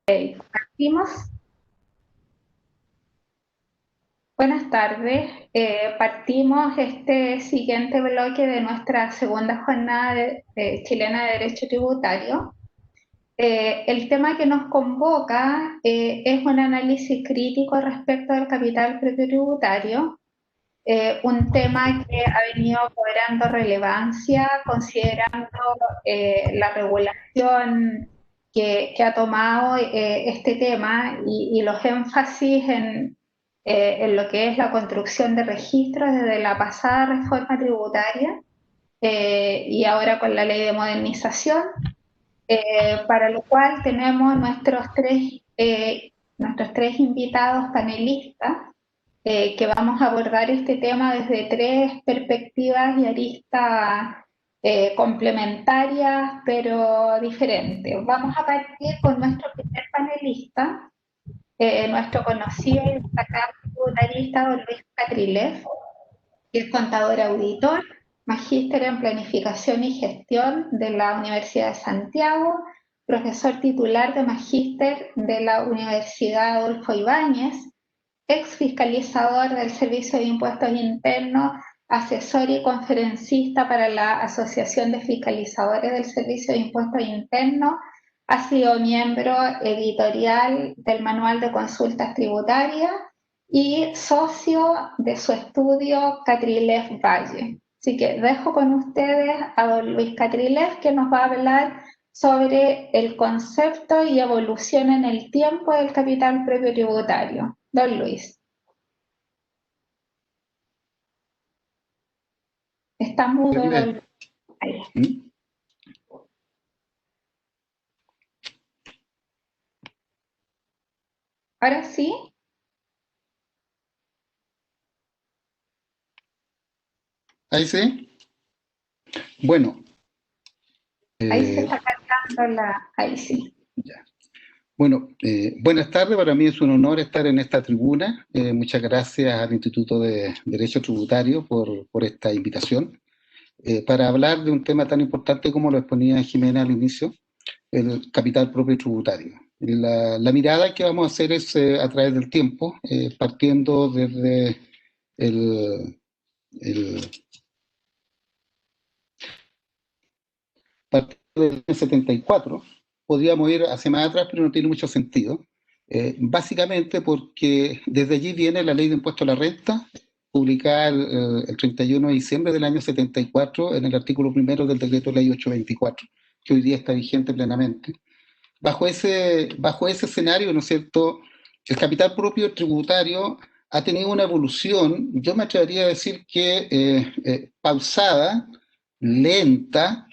Partimos. Buenas tardes. Partimos este siguiente bloque de nuestra segunda jornada chilena de Derecho Tributario. El tema que nos convoca es un análisis crítico respecto del capital propio tributario, un tema que ha venido cobrando relevancia considerando la regulación que ha tomado este tema y los énfasis en lo que es la construcción de registros desde la pasada reforma tributaria y ahora con la ley de modernización, para lo cual tenemos nuestros tres invitados panelistas que vamos a abordar este tema desde tres perspectivas y aristas complementarias pero diferentes. Vamos a partir con nuestro primer panelista, nuestro conocido y destacado tributarista don Luis Catriles, que es contador auditor, magíster en planificación y gestión de la Universidad de Santiago, profesor titular de magíster de la Universidad Adolfo Ibáñez, ex fiscalizador del Servicio de Impuestos Internos, asesor y conferencista para la Asociación de Fiscalizadores del Servicio de Impuestos Internos, ha sido miembro editorial del Manual de Consultas Tributarias y socio de su estudio Catriles Valle. Así que dejo con ustedes a don Luis Catriles, que nos va a hablar sobre el concepto y evolución en el tiempo del capital propio tributario. Don Luis, está mudo, don Luis. Ahí. ¿Mm? Ahora sí. Ahí sí. Bueno, Ahí se está cargando la... Ahí sí. ya. Bueno, buenas tardes. Para mí es un honor estar en esta tribuna. Muchas gracias al Instituto de Derecho Tributario por esta invitación para hablar de un tema tan importante como lo exponía Jimena al inicio, el capital propio tributario. La mirada que vamos a hacer es a través del tiempo, partiendo desde el, el partiendo del año 74, podríamos ir hacia más atrás, pero no tiene mucho sentido. Básicamente porque desde allí viene la ley de impuesto a la renta, publicada el 31 de diciembre del año 74 en el artículo primero del decreto ley 824, que hoy día está vigente plenamente. Bajo ese escenario, ¿no es cierto?, el capital propio tributario ha tenido una evolución, yo me atrevería a decir que pausada, lenta,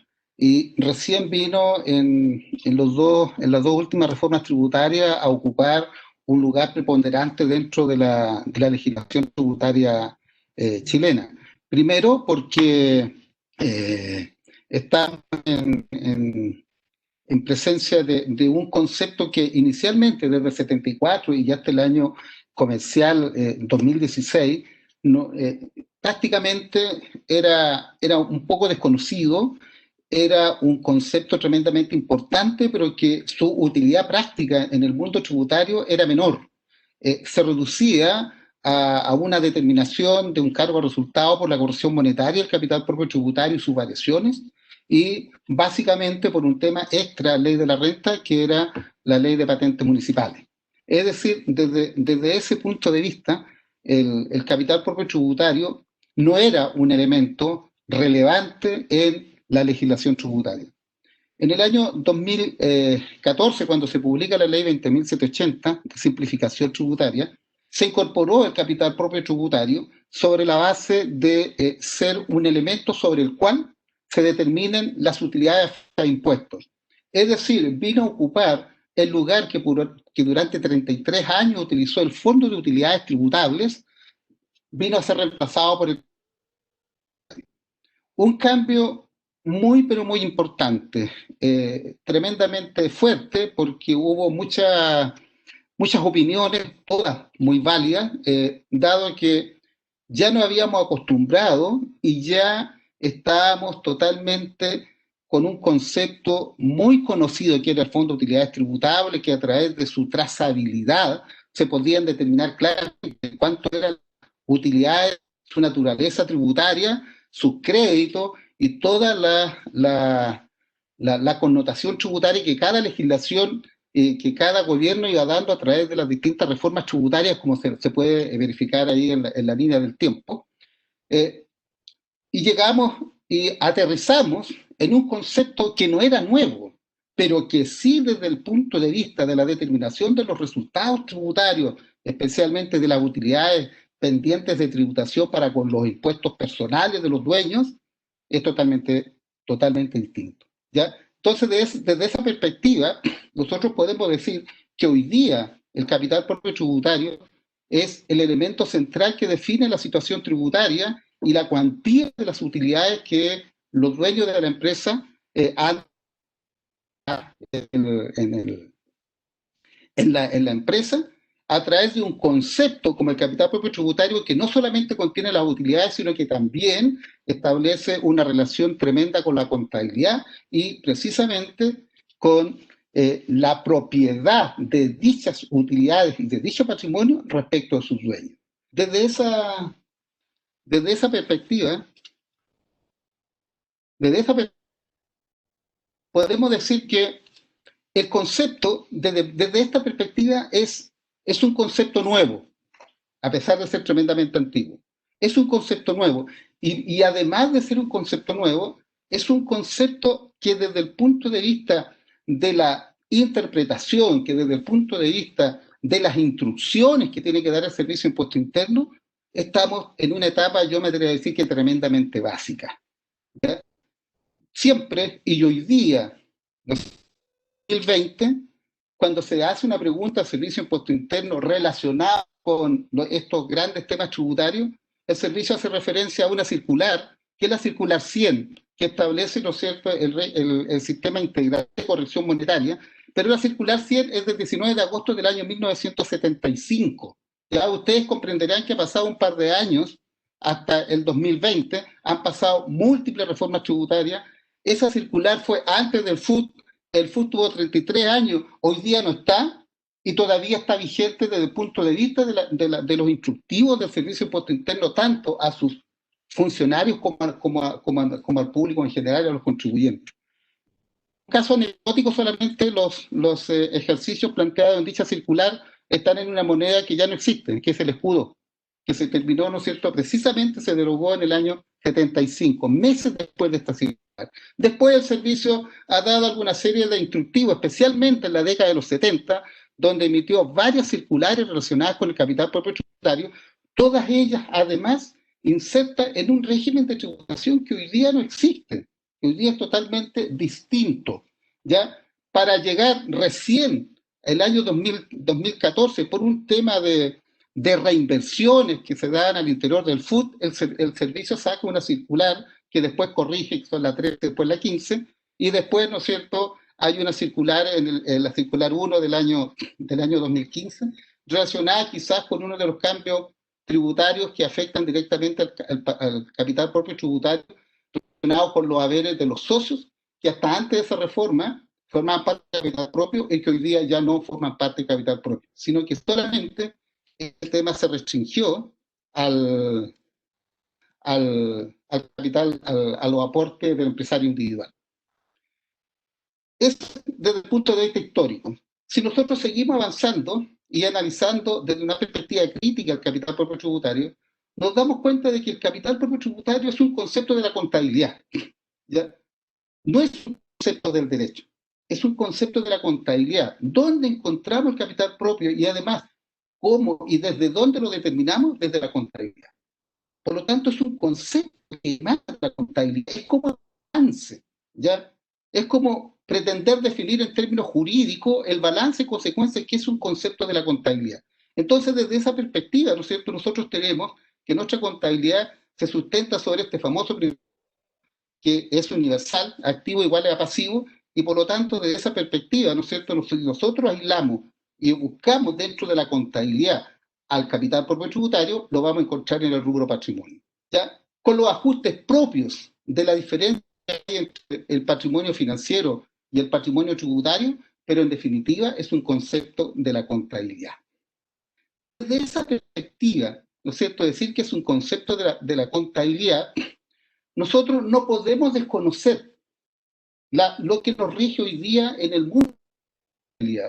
y recién vino en las dos últimas reformas tributarias a ocupar un lugar preponderante dentro de la legislación tributaria chilena. Primero porque está en presencia de un concepto que inicialmente desde el 74 y ya hasta el año comercial 2016 no, prácticamente era un poco desconocido, era un concepto tremendamente importante, pero que su utilidad práctica en el mundo tributario era menor. Se reducía a una determinación de un cargo a resultado por la corrección monetaria, el capital propio tributario y sus variaciones, y básicamente por un tema extra ley de la renta, que era la ley de patentes municipales. Es decir, desde ese punto de vista, el capital propio tributario no era un elemento relevante en la legislación tributaria. En el año 2014, cuando se publica la ley 20.780 de simplificación tributaria, se incorporó el capital propio tributario sobre la base de ser un elemento sobre el cual se determinen las utilidades a impuestos. Es decir, vino a ocupar el lugar que durante 33 años utilizó el Fondo de Utilidades Tributables, vino a ser reemplazado por un cambio muy, pero muy importante, tremendamente fuerte, porque hubo muchas opiniones, todas muy válidas, dado que ya nos habíamos acostumbrado y ya estábamos totalmente con un concepto muy conocido que era el Fondo de Utilidades Tributables, que a través de su trazabilidad se podían determinar claramente cuánto eran utilidades, su naturaleza tributaria, sus créditos y toda la connotación tributaria que cada legislación, que cada gobierno iba dando a través de las distintas reformas tributarias, como se puede verificar ahí en la línea del tiempo. Y llegamos y aterrizamos en un concepto que no era nuevo, pero que sí desde el punto de vista de la determinación de los resultados tributarios, especialmente de las utilidades pendientes de tributación para con los impuestos personales de los dueños, es totalmente distinto, ¿ya? Entonces, desde esa perspectiva, nosotros podemos decir que hoy día el capital propio tributario es el elemento central que define la situación tributaria y la cuantía de las utilidades que los dueños de la empresa han en la empresa a través de un concepto como el capital propio tributario que no solamente contiene las utilidades, sino que también establece una relación tremenda con la contabilidad y precisamente con la propiedad de dichas utilidades y de dicho patrimonio respecto a sus dueños. Desde esa perspectiva, podemos decir que el concepto, desde esta perspectiva, es un concepto nuevo, a pesar de ser tremendamente antiguo. Es un concepto nuevo. Y además de ser un concepto nuevo, es un concepto que desde el punto de vista de la interpretación, que desde el punto de vista de las instrucciones que tiene que dar el Servicio de Impuesto Interno, estamos en una etapa, yo me atrevo a decir que tremendamente básica, ¿ya? Siempre, y hoy día, 2020, cuando se hace una pregunta al Servicio de Impuesto Interno relacionada con estos grandes temas tributarios, el servicio hace referencia a una circular, que es la circular 100, que establece, ¿no es cierto?, el sistema integral de corrección monetaria, pero la circular 100 es del 19 de agosto del año 1975. Ya ustedes comprenderán que ha pasado un par de años hasta el 2020, han pasado múltiples reformas tributarias. Esa circular fue antes del FUT. El FUT tuvo 33 años, hoy día no está y todavía está vigente desde el punto de vista de los instructivos del Servicio de Impuesto Interno, tanto a sus funcionarios como al público en general y a los contribuyentes. En caso anecdótico, solamente los ejercicios planteados en dicha circular están en una moneda que ya no existe, que es el escudo, que se terminó, ¿no es cierto?, precisamente se derogó en el año 75, meses después de esta circular. Después el servicio ha dado alguna serie de instructivos, especialmente en la década de los 70, donde emitió varias circulares relacionadas con el capital propio tributario, todas ellas además insertas en un régimen de tributación que hoy día no existe, que hoy día es totalmente distinto, ¿ya? Para llegar recién el año 2014 por un tema de reinversiones que se dan al interior del FUT, el servicio saca una circular que después corrige, que son la 13, después la 15, y después, ¿no es cierto?, hay una circular, en la circular 1 del año 2015, relacionada quizás con uno de los cambios tributarios que afectan directamente al capital propio tributario, relacionado con los haberes de los socios, que hasta antes de esa reforma formaban parte del capital propio y que hoy día ya no forman parte del capital propio, sino que solamente el tema se restringió al capital, a los aportes del empresario individual. Es desde el punto de vista histórico. Si nosotros seguimos avanzando y analizando desde una perspectiva crítica el capital propio tributario, nos damos cuenta de que el capital propio tributario es un concepto de la contabilidad, ¿ya? No es un concepto del derecho, es un concepto de la contabilidad. ¿Dónde encontramos el capital propio? Y además, ¿cómo y desde dónde lo determinamos? Desde la contabilidad. Por lo tanto, es un concepto que emana de la contabilidad, es como balance, ¿ya? Es como pretender definir en términos jurídicos el balance y consecuencias, que es un concepto de la contabilidad. Entonces, desde esa perspectiva, ¿no es cierto?, nosotros tenemos que nuestra contabilidad se sustenta sobre este famoso principio que es universal, activo igual a pasivo, y por lo tanto, desde esa perspectiva, ¿no es cierto?, nosotros aislamos y buscamos dentro de la contabilidad al capital propio tributario, lo vamos a encontrar en el rubro patrimonio, ¿ya? Con los ajustes propios de la diferencia hay entre el patrimonio financiero y el patrimonio tributario, pero en definitiva es un concepto de la contabilidad. Desde esa perspectiva, ¿no es cierto?, decir que es un concepto de la contabilidad, nosotros no podemos desconocer lo que nos rige hoy día en el mundo.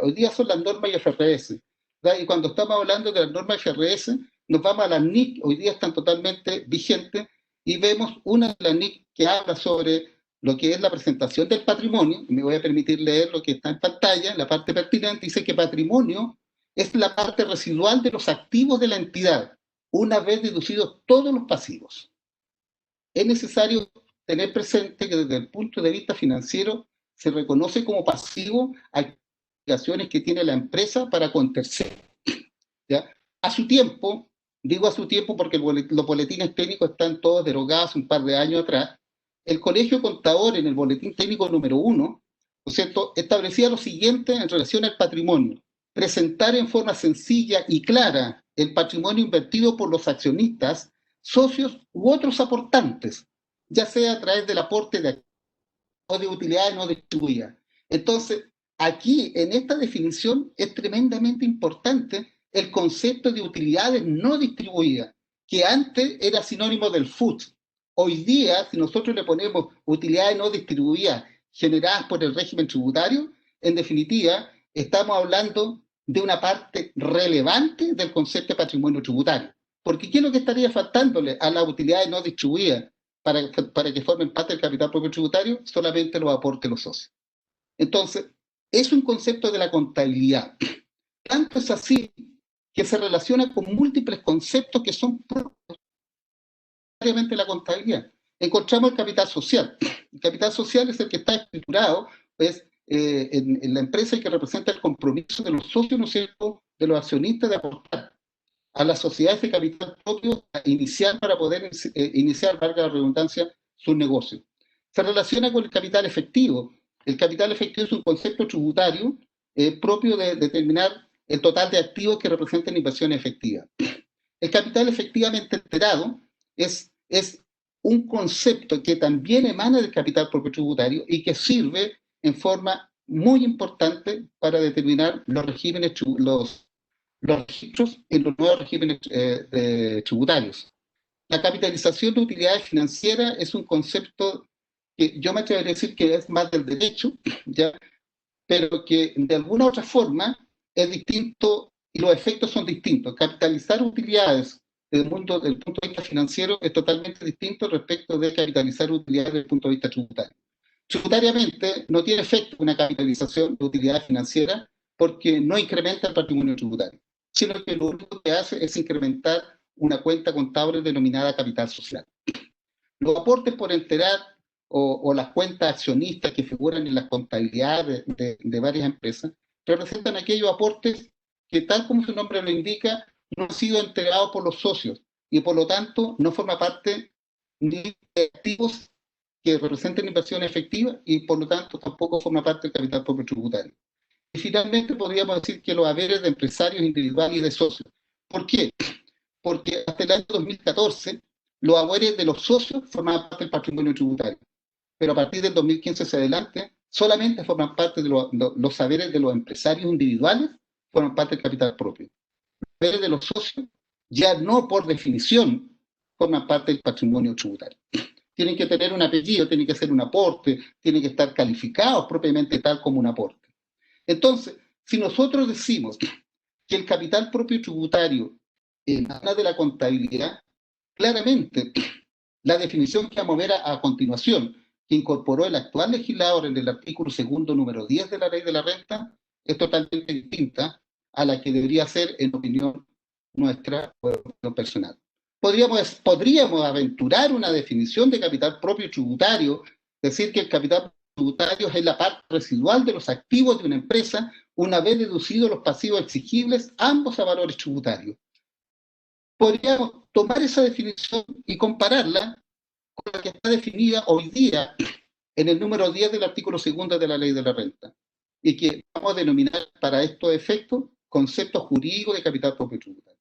Hoy día son las normas IFRS, ¿verdad? Y cuando estamos hablando de las normas IFRS, nos vamos a las NIC, hoy día están totalmente vigentes, y vemos una de las NIC que habla sobre lo que es la presentación del patrimonio, y me voy a permitir leer lo que está en pantalla, la parte pertinente, dice que patrimonio es la parte residual de los activos de la entidad, una vez deducidos todos los pasivos. Es necesario tener presente que desde el punto de vista financiero se reconoce como pasivo obligaciones que tiene la empresa para con terceros. ¿Ya? A su tiempo, digo a su tiempo porque los boletines técnicos están todos derogados un par de años atrás, el Colegio Contador en el boletín técnico número 1, ¿no es cierto?, establecía lo siguiente en relación al patrimonio: presentar en forma sencilla y clara el patrimonio invertido por los accionistas, socios u otros aportantes, ya sea a través del aporte de o de utilidades no distribuidas. Entonces, aquí en esta definición es tremendamente importante el concepto de utilidades no distribuidas, que antes era sinónimo del FUT. Hoy día, si nosotros le ponemos utilidades no distribuidas generadas por el régimen tributario, en definitiva, estamos hablando de una parte relevante del concepto de patrimonio tributario. Porque ¿qué es lo que estaría faltándole a las utilidades no distribuidas para que formen parte del capital propio tributario? Solamente los aportes de los socios. Entonces, es un concepto de la contabilidad. Tanto es así que se relaciona con múltiples conceptos que son propiamente de la contabilidad. Encontramos el capital social. El capital social es el que está escriturado pues, en la empresa y que representa el compromiso de los socios, ¿no es cierto?, de los accionistas de aportar a las sociedades de capital propio a iniciar para poder iniciar, valga la redundancia, sus negocios. Se relaciona con el capital efectivo. El capital efectivo es un concepto tributario propio de determinar el total de activos que representan inversión efectiva. El capital efectivamente enterado es un concepto que también emana del capital propio tributario y que sirve en forma muy importante para determinar los regímenes, los registros en los nuevos regímenes tributarios. La capitalización de utilidades financieras es un concepto que yo me atrevería a decir que es más del derecho, ¿ya?, pero que de alguna otra forma es distinto y los efectos son distintos. Capitalizar utilidades desde el punto de vista financiero es totalmente distinto respecto de capitalizar utilidades desde el punto de vista tributario. Tributariamente no tiene efecto una capitalización de utilidades financieras porque no incrementa el patrimonio tributario, sino que lo único que hace es incrementar una cuenta contable denominada capital social. Los aportes por enterar o las cuentas accionistas que figuran en las contabilidades de varias empresas representan aquellos aportes que, tal como su nombre lo indica, no han sido enterados por los socios y por lo tanto no forma parte ni de activos que representen inversión efectiva y por lo tanto tampoco forma parte del capital propio tributario. Y finalmente podríamos decir que los haberes de empresarios individuales y de socios. ¿Por qué? Porque hasta el año 2014 los haberes de los socios formaban parte del patrimonio tributario, pero a partir del 2015 hacia adelante solamente forman parte de los haberes de los empresarios individuales, forman parte del capital propio. Los haberes de los socios ya no por definición forman parte del patrimonio tributario. Tienen que tener un apellido, tienen que ser un aporte, tienen que estar calificados propiamente tal como un aporte. Entonces, si nosotros decimos que el capital propio tributario emana de la contabilidad, claramente la definición que vamos a ver a continuación, que incorporó el actual legislador en el artículo segundo número 10 de la Ley de la Renta, es totalmente distinta a la que debería ser, en opinión nuestra o opinión personal. Podríamos aventurar una definición de capital propio tributario, decir que el capital tributario es la parte residual de los activos de una empresa una vez deducidos los pasivos exigibles, ambos a valores tributarios. Podríamos tomar esa definición y compararla con la que está definida hoy día en el número 10 del artículo segundo de la Ley de la Renta, y que vamos a denominar para estos efectos conceptos jurídicos de capital propio tributario.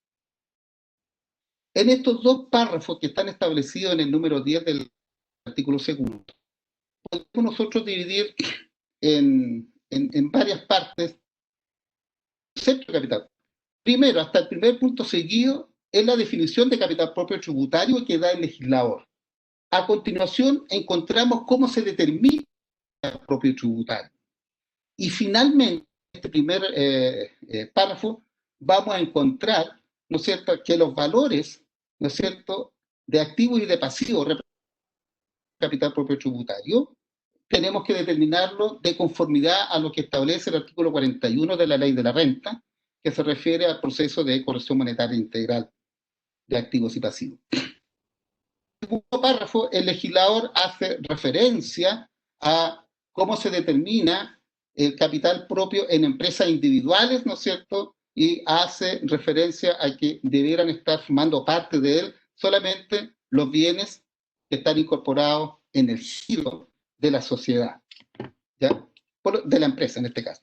En estos dos párrafos que están establecidos en el número 10 del artículo segundo, podemos nosotros dividir en varias partes el concepto de capital. Primero, hasta el primer punto seguido, es la definición de capital propio tributario que da el legislador. A continuación, encontramos cómo se determina el capital propio tributario. Y finalmente, en este primer párrafo, vamos a encontrar, ¿no es cierto?, que los valores, ¿no es cierto?, de activos y de pasivos capital propio tributario, tenemos que determinarlo de conformidad a lo que establece el artículo 41 de la Ley de la Renta, que se refiere al proceso de corrección monetaria integral de activos y pasivos. En el segundo párrafo, el legislador hace referencia a cómo se determina el capital propio en empresas individuales, ¿no es cierto?, y hace referencia a que debieran estar formando parte de él solamente los bienes que están incorporados en el giro de la sociedad, ¿ya? De la empresa en este caso.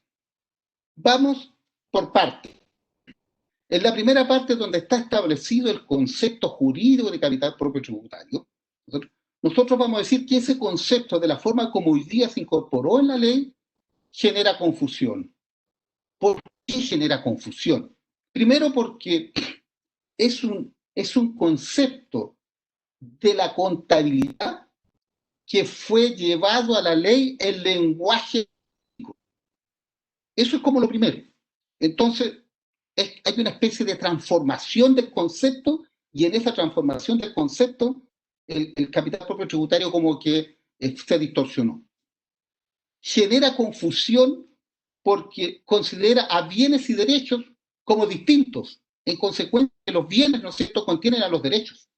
Vamos por partes. En la primera parte, donde está establecido el concepto jurídico de capital propio tributario, nosotros vamos a decir que ese concepto, de la forma como hoy día se incorporó en la ley, genera confusión. ¿Por qué genera confusión? Primero porque es un concepto de la contabilidad que fue llevado a la ley en lenguaje. Eso es como lo primero. Entonces, hay una especie de transformación del concepto, y en esa transformación del concepto, el capital propio tributario como que se distorsionó. Genera confusión porque considera a bienes y derechos como distintos. En consecuencia, los bienes, ¿no es cierto?, contienen a los derechos.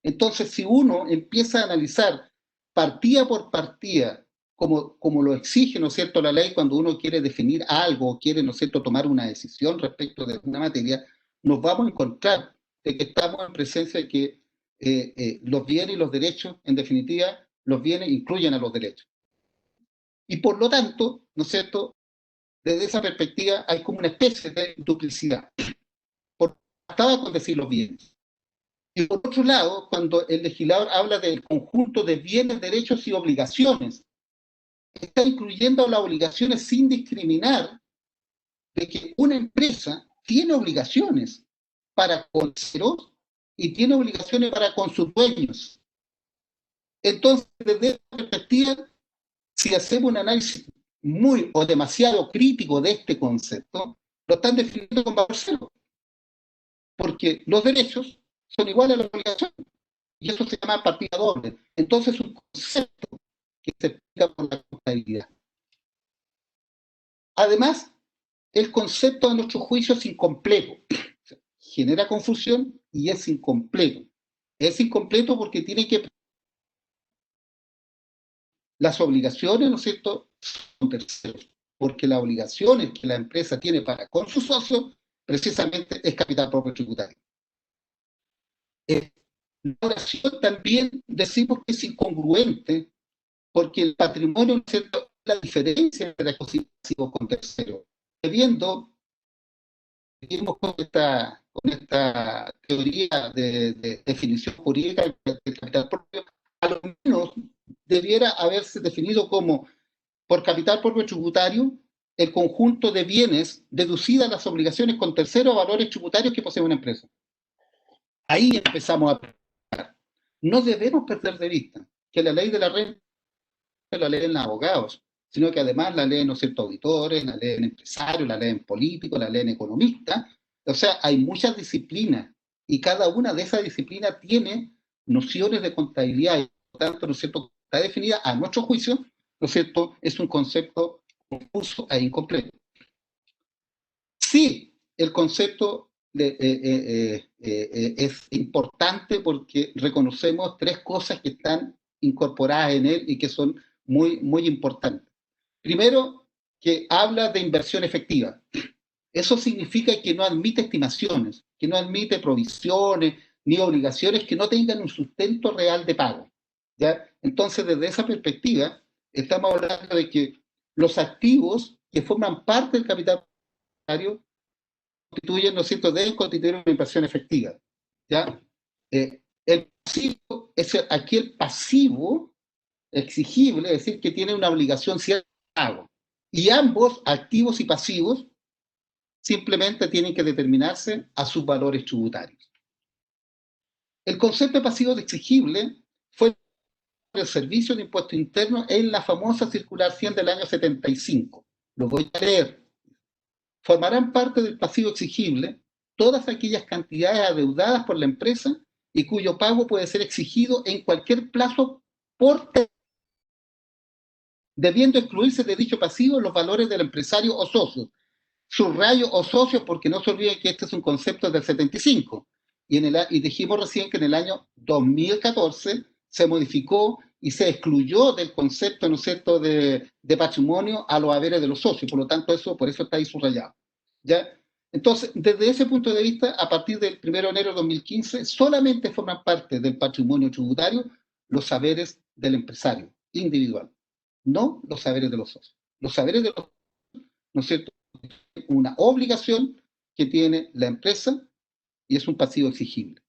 Entonces, si uno empieza a analizar partida por partida, como lo exige, ¿no es cierto?, la ley, cuando uno quiere definir algo o quiere, ¿no es cierto?, tomar una decisión respecto de una materia, nos vamos a encontrar de que estamos en presencia de que los bienes y los derechos, en definitiva, los bienes incluyen a los derechos. Y por lo tanto, ¿no es cierto?, desde esa perspectiva hay como una especie de duplicidad. Bastaba con decir los bienes. Y por otro lado, cuando el legislador habla del conjunto de bienes, derechos y obligaciones, está incluyendo las obligaciones sin discriminar de que una empresa tiene obligaciones para con terceros y tiene obligaciones para con sus dueños. Entonces, desde esa perspectiva, si hacemos un análisis muy o demasiado crítico de este concepto, lo están definiendo con valor cero, porque los derechos son iguales a las obligaciones, y eso se llama partida doble. Entonces, es un concepto que se explica por la contabilidad. Además, el concepto de nuestro juicio es incompleto. Genera confusión y es incompleto. Es incompleto porque tiene que... Las obligaciones, ¿no es cierto?, son terceros, porque las obligaciones que la empresa tiene para con sus socios, precisamente es capital propio tributario. La oración también decimos que es incongruente, porque el patrimonio, ¿no es cierto?, la diferencia entre activos pasivos con terceros. Viendo, seguimos con esta teoría de definición jurídica del capital propio, a lo menos debiera haberse definido como, por capital propio tributario, el conjunto de bienes deducidas las obligaciones con terceros valores tributarios que posee una empresa. Ahí empezamos a... No debemos perder de vista que la ley de la renta no la leen los abogados, sino que además la leen, ¿no es cierto?, auditores, la leen empresarios, la leen políticos, la leen economistas. O sea, hay muchas disciplinas y cada una de esas disciplinas tiene nociones de contabilidad y por lo tanto, ¿no es cierto?, está definida a nuestro juicio, ¿no es cierto?, es un concepto confuso e incompleto. Sí, el concepto es importante porque reconocemos tres cosas que están incorporadas en él y que son muy, muy importantes. Primero, que habla de inversión efectiva. Eso significa que no admite estimaciones, que no admite provisiones ni obligaciones que no tengan un sustento real de pago, ¿ya? Entonces, desde esa perspectiva, estamos hablando de que los activos que forman parte del capital constituyen, ¿no es cierto?, deben constituir una inversión efectiva, ¿ya? El pasivo es aquí el pasivo exigible, es decir, que tiene una obligación cierta de pago. Y ambos, activos y pasivos, simplemente tienen que determinarse a sus valores tributarios. El concepto de pasivo exigible fue el Servicio de Impuesto Interno en la famosa Circular 100 del año 75. Lo voy a leer. Formarán parte del pasivo exigible todas aquellas cantidades adeudadas por la empresa y cuyo pago puede ser exigido en cualquier plazo por debiendo excluirse de dicho pasivo los valores del empresario o socio. Subrayo o socio porque no se olviden que este es un concepto del 75 y dijimos recién que en el año 2014 se modificó y se excluyó del concepto, ¿no es cierto?, de patrimonio a los haberes de los socios, por lo tanto por eso está ahí subrayado. ¿Ya? Entonces, desde ese punto de vista, a partir del 1 de enero de 2015, solamente forman parte del patrimonio tributario los saberes del empresario individual, no los saberes de los socios. Los saberes de los socios, ¿no es cierto?, una obligación que tiene la empresa y es un pasivo exigible.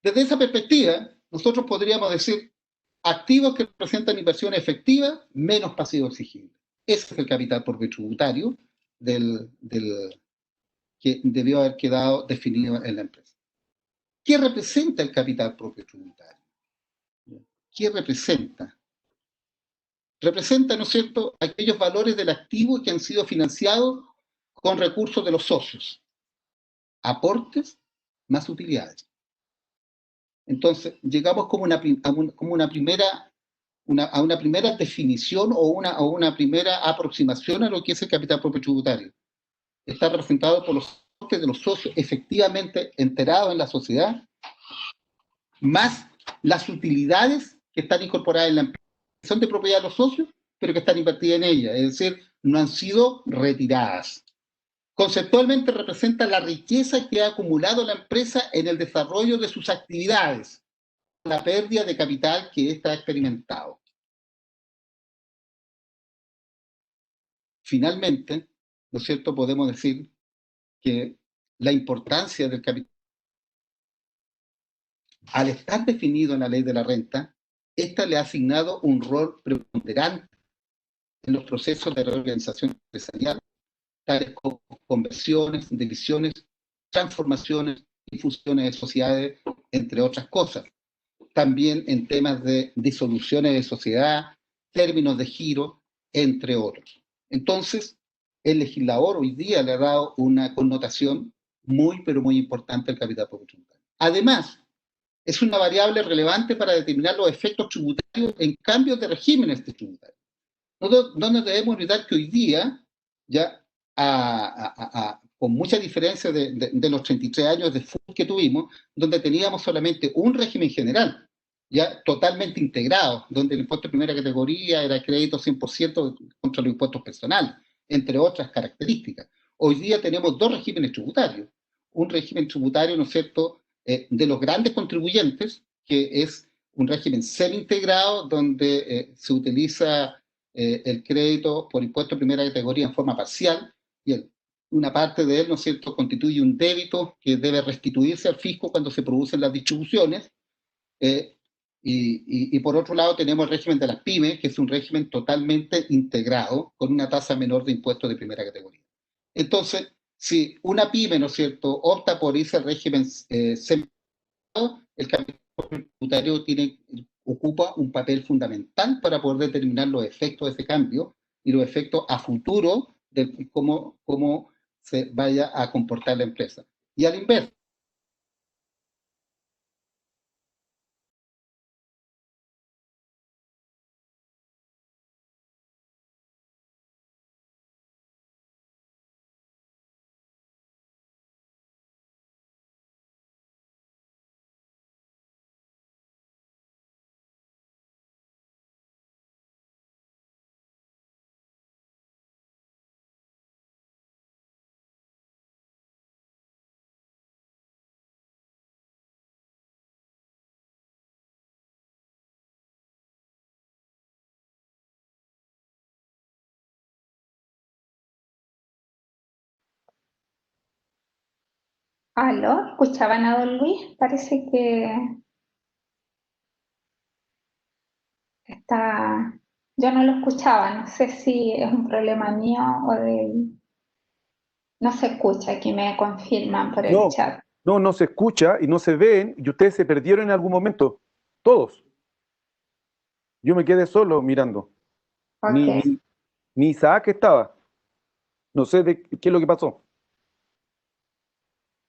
Desde esa perspectiva, nosotros podríamos decir activos que representan inversión efectiva menos pasivo exigible. Ese es el capital propio tributario que debió haber quedado definido en la empresa. ¿Qué representa el capital propio tributario? ¿Qué representa? Representa, ¿no es cierto?, aquellos valores del activo que han sido financiados con recursos de los socios, aportes más utilidades. Entonces, llegamos como una primera definición o una primera aproximación a lo que es el capital propio tributario. Está representado por los aportes de los socios efectivamente enterados en la sociedad, más las utilidades que están incorporadas en la empresa, que son de propiedad de los socios, pero que están invertidas en ella, es decir, no han sido retiradas. Conceptualmente representa la riqueza que ha acumulado la empresa en el desarrollo de sus actividades, la pérdida de capital que ésta ha experimentado. Finalmente, ¿no es cierto?, podemos decir que la importancia del capital, al estar definido en la ley de la renta, esta le ha asignado un rol preponderante en los procesos de reorganización empresarial, tales como conversiones, divisiones, transformaciones y fusiones de sociedades, entre otras cosas. También en temas de disoluciones de sociedad, términos de giro, entre otros. Entonces, el legislador hoy día le ha dado una connotación muy, pero muy importante al capital propio tributario. Además, es una variable relevante para determinar los efectos tributarios en cambios de regímenes tributarios. No nos debemos olvidar que hoy día, ya con mucha diferencia de los 33 años de FUT que tuvimos, donde teníamos solamente un régimen general, ya totalmente integrado, donde el impuesto de primera categoría era crédito 100% contra los impuestos personales, entre otras características. Hoy día tenemos dos regímenes tributarios. Un régimen tributario, ¿no es cierto?, de los grandes contribuyentes, que es un régimen semi-integrado, donde se utiliza el crédito por impuesto de primera categoría en forma parcial, y una parte de él, ¿no es cierto?, constituye un débito que debe restituirse al fisco cuando se producen las distribuciones, y por otro lado tenemos el régimen de las pymes, que es un régimen totalmente integrado, con una tasa menor de impuestos de primera categoría. Entonces, si una pyme, ¿no es cierto?, opta por ese régimen el capital tributario ocupa un papel fundamental para poder determinar los efectos de ese cambio y los efectos a futuro de cómo se vaya a comportar la empresa. Y al inverso, ¿Aló? ¿Escuchaban a don Luis? Parece que está, yo no lo escuchaba, no sé si es un problema mío o de, no se escucha, aquí me confirman por el No, chat. no se escucha y no se ven, y ustedes se perdieron en algún momento, todos. Yo me quedé solo mirando. Ni, Ok, ni, ni Isaac estaba. No sé de qué es lo que pasó.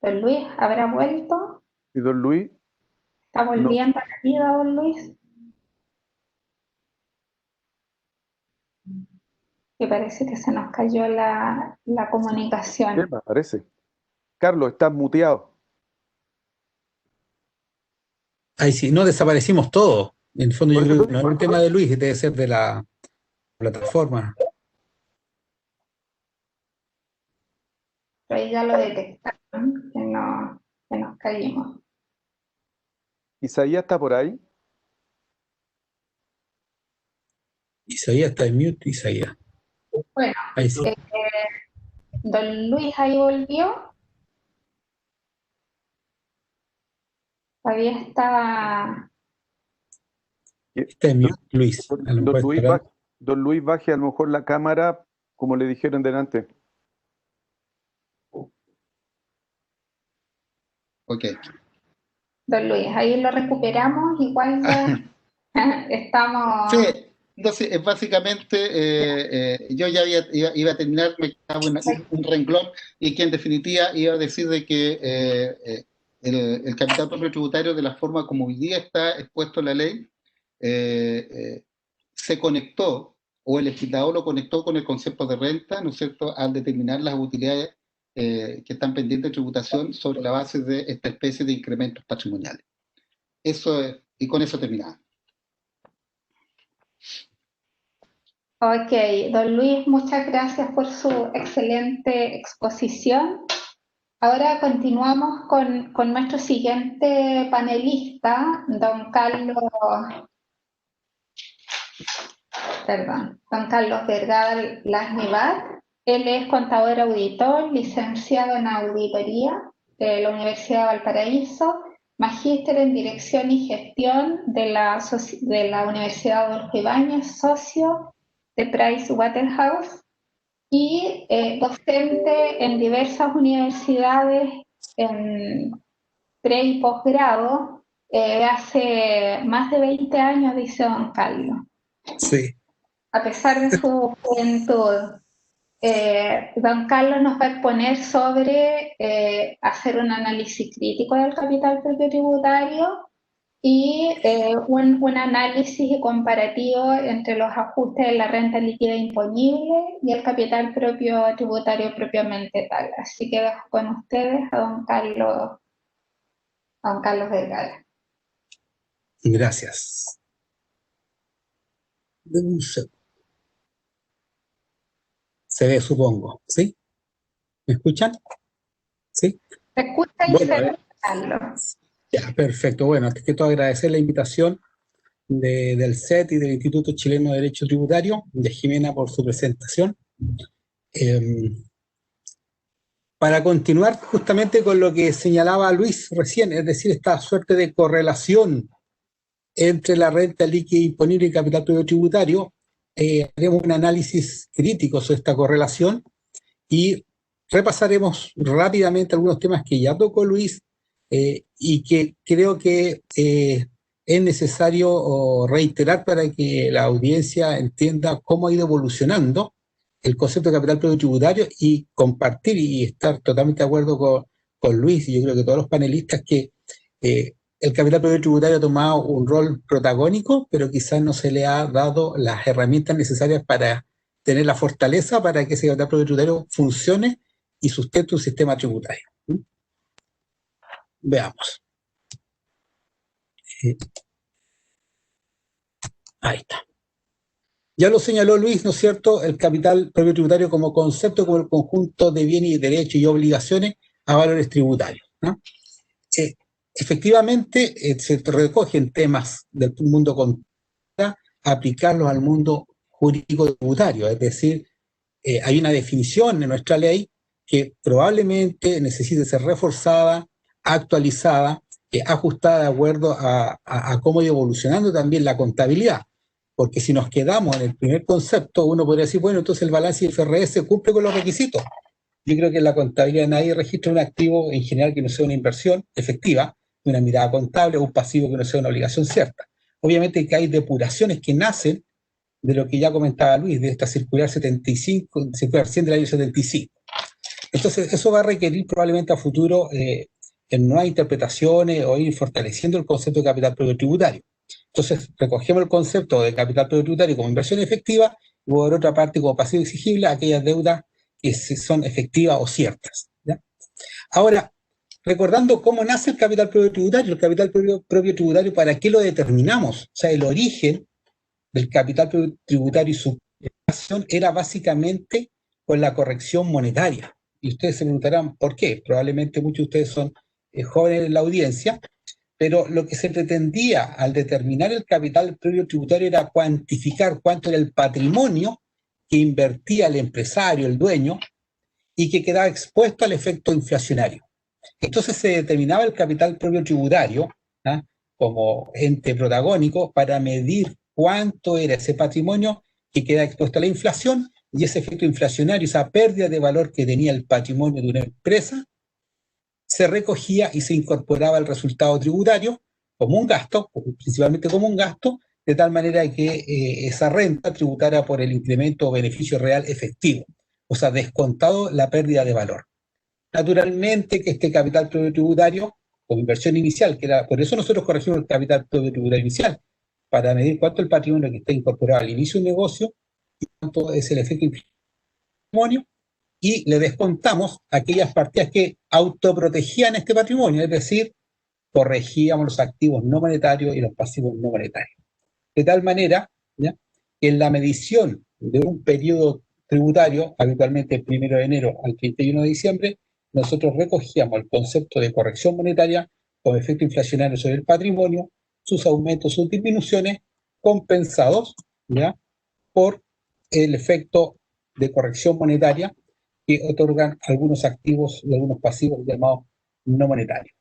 don Luis, ¿habrá vuelto? Y don Luis, ¿Está no, volviendo a la vida, don Luis? Que parece que se nos cayó la ¿qué comunicación. me parece? Carlos, estás muteado. Ahí sí, no desaparecimos todos. En el fondo Por yo eso creo te que no es digo. un tema de Luis, debe ser de la plataforma. Pero ahí ya lo detectaron, que nos caímos. Isaías está por ahí. Isaías está en mute, Isaías. Bueno, Ahí sí. don Luis ahí volvió. Todavía está. Está en mute, Luis. A lo Don mejor Luis, estará. don Luis baje a lo mejor la cámara, como le dijeron delante. Ok. Don Luis, ahí lo recuperamos, igual ya Sí, estamos. entonces básicamente yo ya iba a terminar, me quedaba un renglón y que en definitiva iba a decir de que el capital propio tributario de la forma como hoy día está expuesto en la ley se conectó o el legislador lo conectó con el concepto de renta, ¿no es cierto?, al determinar las utilidades que están pendientes de tributación sobre la base de esta especie de incrementos patrimoniales. Eso es, y con eso terminaba. Ok, don Luis, muchas gracias por su excelente exposición. Ahora continuamos con nuestro siguiente panelista, don Carlos Vergara Lasnivat. Él es contador auditor, licenciado en auditoría de la Universidad de Valparaíso, magíster en dirección y gestión de la Universidad Adolfo Ibáñez, socio de Pricewaterhouse y docente en diversas universidades en pre y posgrado. Hace más de 20 años, dice don Carlos. Sí. A pesar de su juventud, don Carlos nos va a exponer sobre hacer un análisis crítico del capital propio tributario y un análisis comparativo entre los ajustes de la renta líquida imponible y el capital propio tributario propiamente tal. Así que dejo con ustedes a don Carlos Vergara. Gracias. Deme un segundo. Se ve, supongo. ¿Sí? ¿Me escuchan? ¿Sí? Se escucha y Bueno, se ve, Carlos. ya, perfecto. Bueno, antes que todo agradecer la invitación del CET y del Instituto Chileno de Derecho Tributario, de Jimena por su presentación. Para continuar justamente con lo que señalaba Luis recién, es decir, esta suerte de correlación entre la renta líquida imponible y capital propio tributario, haremos un análisis crítico sobre esta correlación y repasaremos rápidamente algunos temas que ya tocó Luis y que creo que es necesario reiterar para que la audiencia entienda cómo ha ido evolucionando el concepto de capital propio tributario y compartir y estar totalmente de acuerdo con Luis y yo creo que todos los panelistas que el capital propio tributario ha tomado un rol protagónico, pero quizás no se le ha dado las herramientas necesarias para tener la fortaleza para que ese capital propio tributario funcione y sustente un sistema tributario. Veamos. Ahí está. Ya lo señaló Luis, ¿no es cierto?, el capital propio tributario como concepto, como el conjunto de bienes y derechos y obligaciones a valores tributarios, ¿no? Efectivamente, se recogen temas del mundo contable, aplicarlos al mundo jurídico tributario, es decir, hay una definición en nuestra ley que probablemente necesite ser reforzada, actualizada, ajustada de acuerdo a cómo ha ido evolucionando también la contabilidad. porque si nos quedamos en el primer concepto, uno podría decir, bueno, entonces el balance IFRS cumple con los requisitos. Yo creo que en la contabilidad nadie registra un activo en general que no sea una inversión efectiva, una mirada contable, o un pasivo que no sea una obligación cierta. Obviamente que hay depuraciones que nacen de lo que ya comentaba Luis, de esta circular 75, circular 100 del año 75. Entonces, eso va a requerir probablemente a futuro en nuevas interpretaciones o ir fortaleciendo el concepto de capital propio tributario. Entonces, recogemos el concepto de capital propio tributario como inversión efectiva y por otra parte como pasivo exigible aquellas deudas que son efectivas o ciertas, ¿ya? Ahora, recordando cómo nace el capital propio tributario, ¿para qué lo determinamos? O sea, el origen del capital tributario y su creación era básicamente con la corrección monetaria. Y ustedes se preguntarán, ¿por qué? Probablemente muchos de ustedes son jóvenes en la audiencia, pero lo que se pretendía al determinar el capital propio tributario era cuantificar cuánto era el patrimonio que invertía el empresario, el dueño, y que quedaba expuesto al efecto inflacionario. Entonces se determinaba el capital propio tributario, ¿ah?, como ente protagónico para medir cuánto era ese patrimonio que queda expuesto a la inflación, y ese efecto inflacionario, esa pérdida de valor que tenía el patrimonio de una empresa, se recogía y se incorporaba al resultado tributario como un gasto, principalmente como un gasto, de tal manera que esa renta tributara por el incremento o beneficio real efectivo, o sea, descontado la pérdida de valor. Naturalmente que este capital propio tributario, como inversión inicial, que era, por eso nosotros corregimos el capital propio tributario inicial, para medir cuánto el patrimonio que está incorporado al inicio de un negocio y cuánto es el efecto patrimonio, y le descontamos aquellas partidas que autoprotegían este patrimonio, es decir, corregíamos los activos no monetarios y los pasivos no monetarios. De tal manera, ¿ya?, que en la medición de un periodo tributario, habitualmente el 1 de enero al 31 de diciembre, nosotros recogíamos el concepto de corrección monetaria con efecto inflacionario sobre el patrimonio, sus aumentos, sus disminuciones, compensados, ¿ya?, por el efecto de corrección monetaria que otorgan algunos activos y algunos pasivos llamados no monetarios.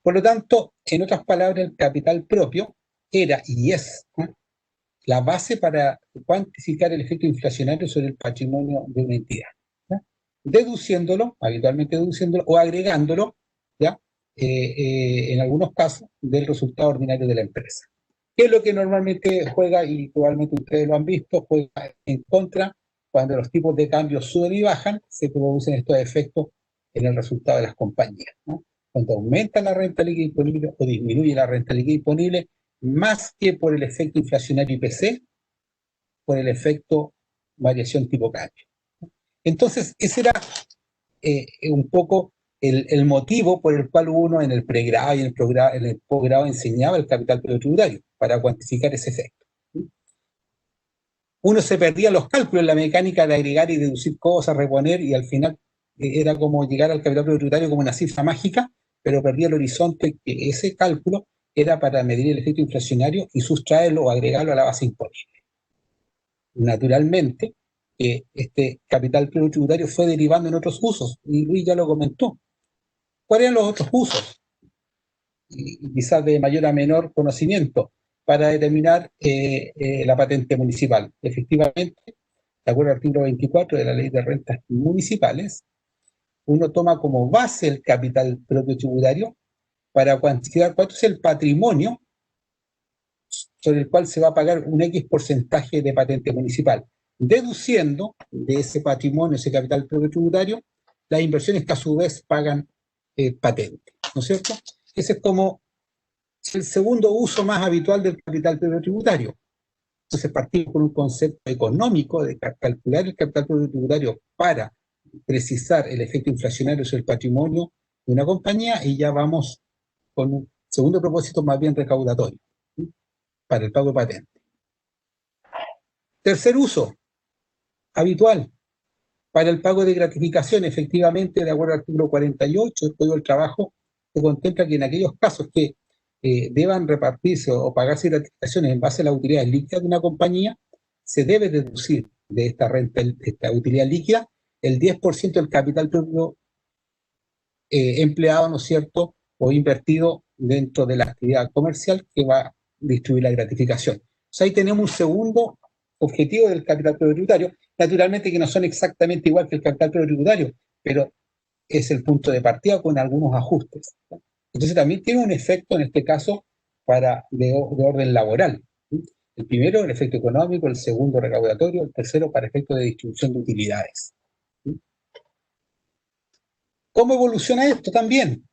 Por lo tanto, en otras palabras, el capital propio era y es, ¿eh?, la base para cuantificar el efecto inflacionario sobre el patrimonio de una entidad, ¿ya?, deduciéndolo, habitualmente deduciéndolo o agregándolo, ¿ya?, en algunos casos, del resultado ordinario de la empresa. ¿Qué es lo que normalmente juega, y probablemente ustedes lo han visto, juega en contra? Cuando los tipos de cambio suben y bajan, se producen estos efectos en el resultado de las compañías, ¿no? Cuando aumenta la renta líquida disponible o disminuye la renta líquida disponible, más que por el efecto inflacionario IPC, por el efecto variación tipo cambio. Entonces, ese era un poco el motivo por el cual uno en el pregrado y en el posgrado enseñaba el capital propio tributario, para cuantificar ese efecto. Uno se perdía en los cálculos, en la mecánica de agregar y deducir cosas, reponer, y al final era como llegar al capital propio tributario como una cifra mágica, pero perdía el horizonte que ese cálculo era para medir el efecto inflacionario y sustraerlo o agregarlo a la base imponible. Naturalmente, este capital propio tributario fue derivando en otros usos, y Luis ya lo comentó. ¿Cuáles eran los otros usos? Y quizás de mayor a menor conocimiento, para determinar la patente municipal. Efectivamente, de acuerdo al artículo 24 de la Ley de Rentas Municipales, uno toma como base el capital propio tributario para cuantificar cuánto es el patrimonio sobre el cual se va a pagar un X porcentaje de patente municipal, deduciendo de ese patrimonio, ese capital propio tributario, las inversiones que a su vez pagan patente, ¿no es cierto? Ese es como el segundo uso más habitual del capital propio tributario. Entonces partimos con un concepto económico de calcular el capital propio tributario para precisar el efecto inflacionario sobre el patrimonio de una compañía, y ya vamos con un segundo propósito más bien recaudatorio, ¿sí?, para el pago de patente. Tercer uso habitual, para el pago de gratificación. Efectivamente, de acuerdo al artículo 48 del Código del Trabajo, se contempla que en aquellos casos que deban repartirse o pagarse gratificaciones en base a la utilidad líquida de una compañía, se debe deducir de esta renta, de esta utilidad líquida, el 10% del capital propio empleado, ¿no es cierto?, o invertido dentro de la actividad comercial que va a distribuir la gratificación. sea, ahí tenemos un segundo objetivo del capital propio tributario, naturalmente que no son exactamente igual que el capital propio tributario, pero es el punto de partida con algunos ajustes. Entonces también tiene un efecto, en este caso, de orden laboral. El primero, el efecto económico; el segundo, recaudatorio; el tercero, para efectos de distribución de utilidades. ¿Cómo evoluciona esto también?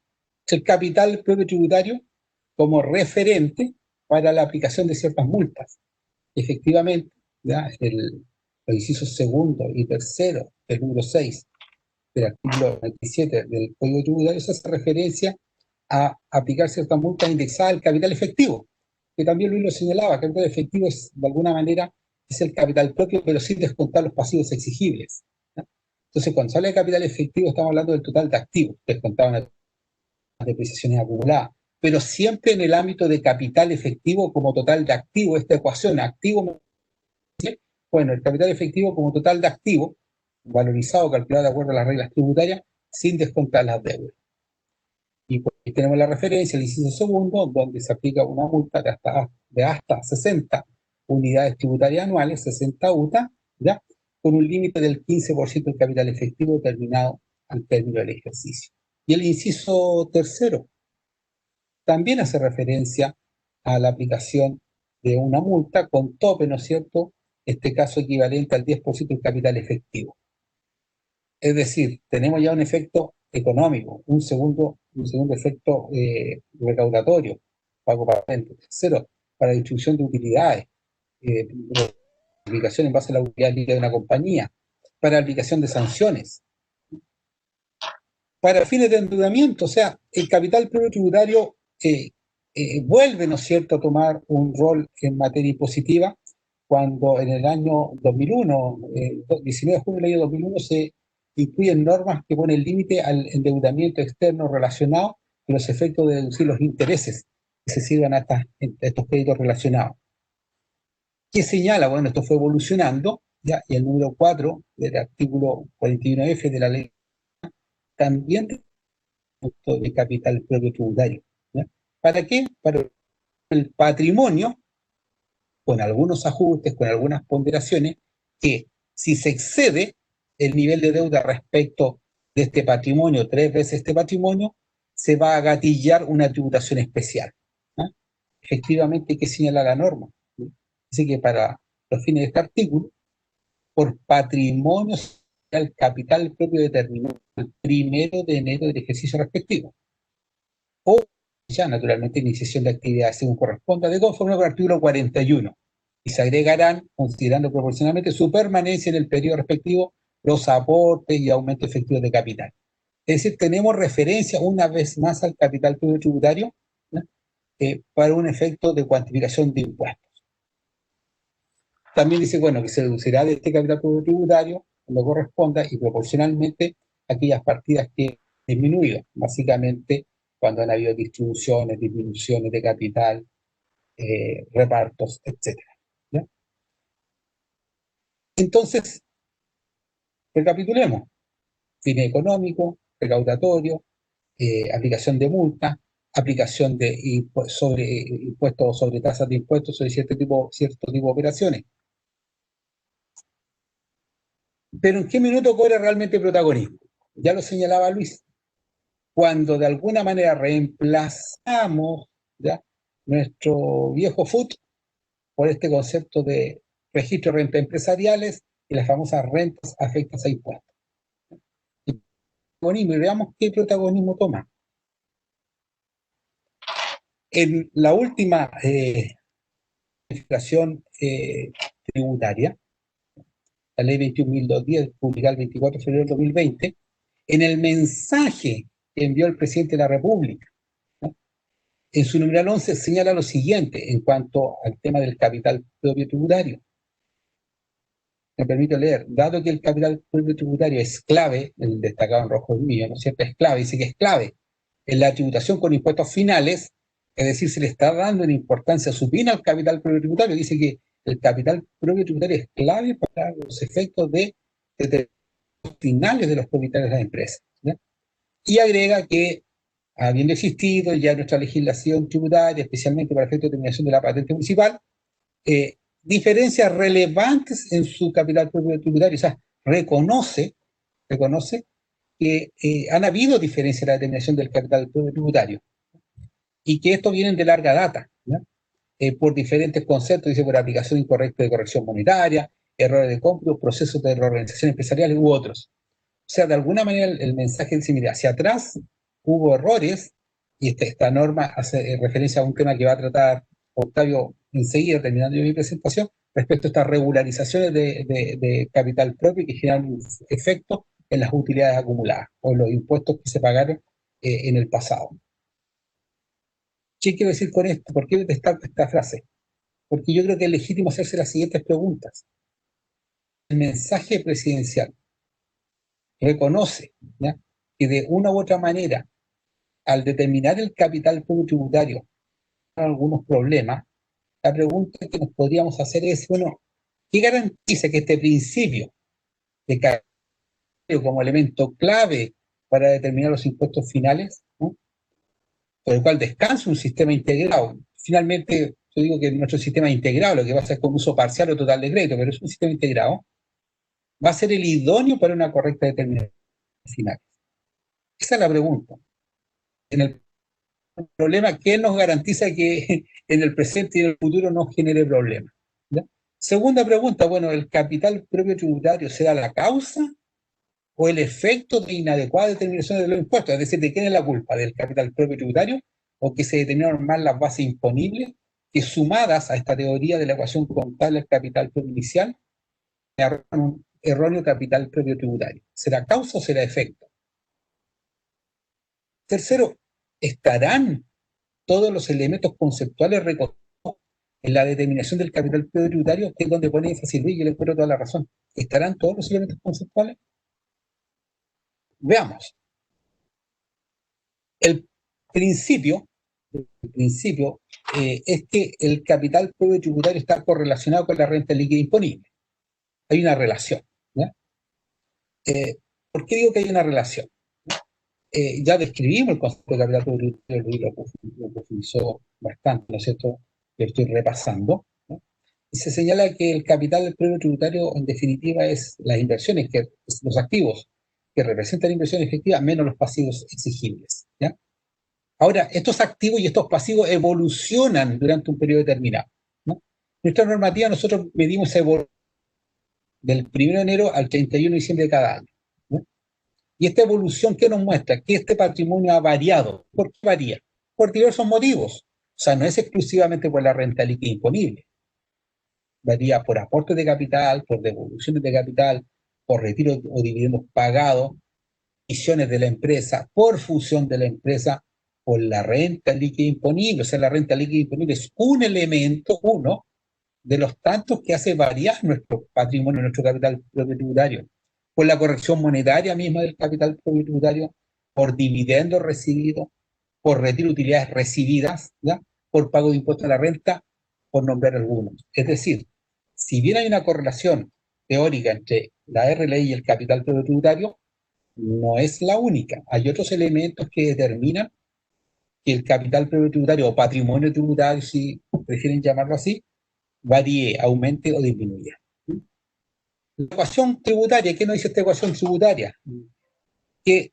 El capital propio tributario como referente para la aplicación de ciertas multas. Efectivamente, ¿ya? Los incisos segundo y tercero del número 6 del artículo 27 del Código Tributario se hace referencia a aplicar ciertas multas indexadas al capital efectivo, que también Luis lo señalaba. El capital efectivo es, de alguna manera, es el capital propio, pero sin descontar los pasivos exigibles, ¿no? Entonces, cuando sale de capital efectivo, estamos hablando del total de activos, descontadas las depreciaciones acumuladas, pero siempre en el ámbito de capital efectivo como total de activo. Esta ecuación, activo, bueno, el capital efectivo como total de activo, valorizado, calculado de acuerdo a las reglas tributarias, sin descontar las deudas. Y pues ahí tenemos la referencia, el inciso segundo, donde se aplica una multa de hasta 60 unidades tributarias anuales, 60 UTA, ¿ya? Con un límite del 15% del capital efectivo determinado al término del ejercicio. Y el inciso tercero también hace referencia a la aplicación de una multa con tope, ¿no es cierto?, este caso equivalente al 10% del capital efectivo. Es decir, tenemos ya un efecto económico, un segundo efecto recaudatorio, pago patente; tercero, para distribución de utilidades, aplicación en base a la utilidad líquida de una compañía; para aplicación de sanciones; para fines de endeudamiento. O sea, el capital propio tributario vuelve, ¿no es cierto?, a tomar un rol en materia impositiva, cuando en el año 2001, 19 de junio del año 2001, se incluyen normas que ponen límite al endeudamiento externo relacionado con los efectos de deducir los intereses que se sirvan a estos créditos relacionados. ¿Qué señala? Bueno, esto fue evolucionando, ¿ya? Y el número 4 del artículo 41F de la ley también de capital propio tributario, ¿ya? ¿Para qué? Para el patrimonio, con algunos ajustes, con algunas ponderaciones, que si se excede el nivel de deuda respecto de este patrimonio, 3 veces este patrimonio, se va a gatillar una tributación especial, ¿no? Efectivamente, hay que señalar la norma, ¿no? Así que para los fines de este artículo, por patrimonio, el capital propio determinado el 1 de enero del ejercicio respectivo, o ya naturalmente iniciación de actividad según corresponda, de conforme con el artículo 41, y se agregarán, considerando proporcionalmente su permanencia en el periodo respectivo, los aportes y aumento efectivo de capital. Es decir, tenemos referencia una vez más al capital propio tributario, ¿no?, para un efecto de cuantificación de impuestos. También dice, bueno, que se deducirá de este capital propio tributario cuando corresponda, y proporcionalmente aquellas partidas que han disminuido, básicamente cuando han habido distribuciones, disminuciones de capital, repartos, etc. ¿Ya? Entonces, recapitulemos: fines económicos, recaudatorio, aplicación de multas, aplicación de impuestos sobre tasas de impuestos sobre cierto tipo de operaciones. Pero ¿en qué minuto cobra realmente protagonismo? Ya lo señalaba Luis, cuando de alguna manera reemplazamos, ¿ya?, nuestro viejo FUT por este concepto de registro de rentas empresariales y las famosas rentas afectas a impuestos. Y veamos qué protagonismo toma. En la última legislación tributaria, la ley 21.210, publicada el 24 de febrero del 2020, en el mensaje que envió el presidente de la República, ¿no?, en su numeral 11 señala lo siguiente en cuanto al tema del capital propio tributario. Me permito leer: dado que el capital propio tributario es clave, el destacado en rojo es mío, ¿no es cierto?, es clave, dice que es clave en la tributación con impuestos finales, es decir, se le está dando una importancia supina al capital propio tributario. Dice que el capital propio tributario es clave para los efectos de finales de los propietarios de las empresas, ¿ya? Y agrega que, habiendo existido ya nuestra legislación tributaria, especialmente para efectos de determinación de la patente municipal, diferencias relevantes en su capital propio tributario, o sea, reconoce que han habido diferencias en la determinación del capital propio tributario y que estos vienen de larga data, ¿no? Por diferentes conceptos, dice por aplicación incorrecta de corrección monetaria, errores de cómputo, procesos de reorganización empresarial u otros. O sea, de alguna manera el mensaje dice, mira, hacia atrás hubo errores, y esta norma hace referencia a un tema que va a tratar Octavio enseguida, terminando yo mi presentación, respecto a estas regularizaciones de capital propio que generan efectos en las utilidades acumuladas o los impuestos que se pagaron en el pasado. ¿Qué quiero decir con esto? ¿Por qué destaco esta frase? Porque yo creo que es legítimo hacerse las siguientes preguntas. El mensaje presidencial reconoce, ¿ya?, que de una u otra manera, al determinar el capital propio tributario, algunos problemas. La pregunta que nos podríamos hacer es, bueno, ¿qué garantiza que este principio de capital como elemento clave para determinar los impuestos finales, ¿no?, por el cual descansa un sistema integrado? Finalmente, yo digo que nuestro sistema integrado, lo que pasa es con uso parcial o total de crédito, pero es un sistema integrado, va a ser el idóneo para una correcta determinación final. Esa es la pregunta. En el problema, ¿qué nos garantiza que en el presente y en el futuro no genere problemas? ¿Ya? Segunda pregunta, bueno, ¿el capital propio tributario será la causa o el efecto de inadecuada determinación de los impuestos? Es decir, ¿de quién es la culpa? ¿Del capital propio tributario o que se determinaron mal las bases imponibles que, sumadas a esta teoría de la ecuación contable del capital propio inicial, arrojan un erróneo capital propio tributario? ¿Será causa o será efecto? Tercero, ¿estarán todos los elementos conceptuales reconocidos en la determinación del capital propio tributario, que es donde pone énfasis Luis, y le encuentro toda la razón? ¿Estarán todos los elementos conceptuales? Veamos. El principio es que el capital propio tributario está correlacionado con la renta líquida imponible. Hay una relación, ¿ya? ¿Por qué digo que hay una relación? Ya describimos el concepto de capital propio tributario, lo profundizó bastante, ¿no es cierto? Lo estoy repasando, ¿no? Y se señala que el capital propio tributario, en definitiva, es las inversiones, los activos que representan inversiones efectivas menos los pasivos exigibles, ¿ya? Ahora, estos activos y estos pasivos evolucionan durante un periodo determinado, ¿no? Nuestra normativa, nosotros medimos esa evolución del 1 de enero al 31 de diciembre de cada año, ¿no? Y esta evolución, ¿qué nos muestra? Que este patrimonio ha variado. ¿Por qué varía? Por diversos motivos. O sea, no es exclusivamente por la renta líquida imponible. Varía por aportes de capital, por devoluciones de capital, por retiro o dividendos pagados, emisiones de la empresa, por fusión de la empresa, por la renta líquida imponible. O sea, la renta líquida imponible es un elemento, uno, de los tantos que hace variar nuestro patrimonio, nuestro capital propio tributario. Por la corrección monetaria misma del capital propio tributario, por dividendos recibidos, por retiro de utilidades recibidas, ¿ya?, por pago de impuestos a la renta, por nombrar algunos. Es decir, si bien hay una correlación teórica entre la RLI y el capital propio tributario, no es la única. Hay otros elementos que determinan que el capital propio tributario o patrimonio tributario, si prefieren llamarlo así, varíe, aumente o disminuya. La ecuación tributaria, ¿qué nos dice esta ecuación tributaria? Que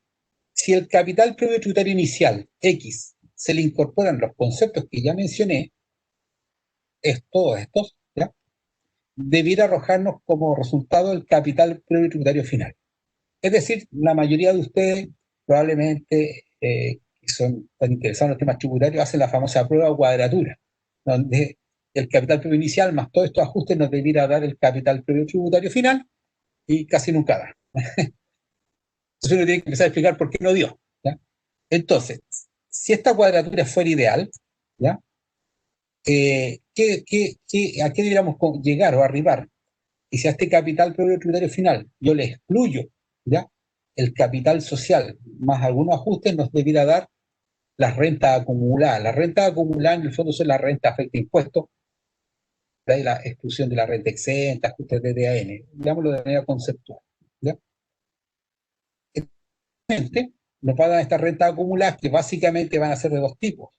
si el capital propio tributario inicial, X, se le incorporan los conceptos que ya mencioné, todos estos, ¿ya?, debiera arrojarnos como resultado el capital propio tributario final. Es decir, la mayoría de ustedes probablemente, que están interesados en los temas tributarios, hacen la famosa prueba o cuadratura, donde el capital propio inicial más todos estos ajustes nos debiera dar el capital propio tributario final, y casi nunca da. Entonces uno tiene que empezar a explicar por qué no dio, ¿ya? Entonces, si esta cuadratura fuera ideal, ¿ya?, ¿a qué deberíamos llegar o arribar? Y si a este capital propio tributario final yo le excluyo, ¿ya?, el capital social más algunos ajustes, nos debiera dar las rentas acumuladas. Las rentas acumuladas en el fondo son las rentas afecta impuestos, de la exclusión de la renta exenta, ajustes de DAN, digámoslo de manera conceptual, ¿ya? Nos van a dar estas rentas acumuladas que básicamente van a ser de dos tipos: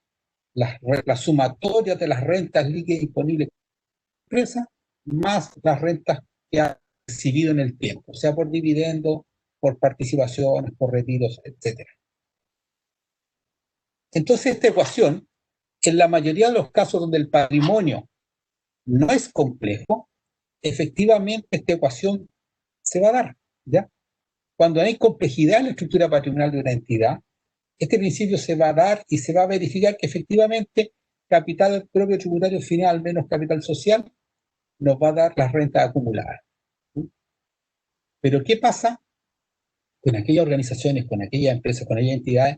las sumatorias de las rentas líquidas disponibles empresa más las rentas que ha recibido en el tiempo, sea por dividendos, por participaciones, por retiros, etcétera. Entonces, esta ecuación, en la mayoría de los casos donde el patrimonio no es complejo, efectivamente esta ecuación se va a dar, ¿ya? Cuando hay complejidad en la estructura patrimonial de una entidad, este principio se va a dar y se va a verificar que efectivamente capital propio tributario final menos capital social nos va a dar las rentas acumuladas. ¿Sí? Pero ¿qué pasa con aquellas organizaciones, con aquellas empresas, con aquellas entidades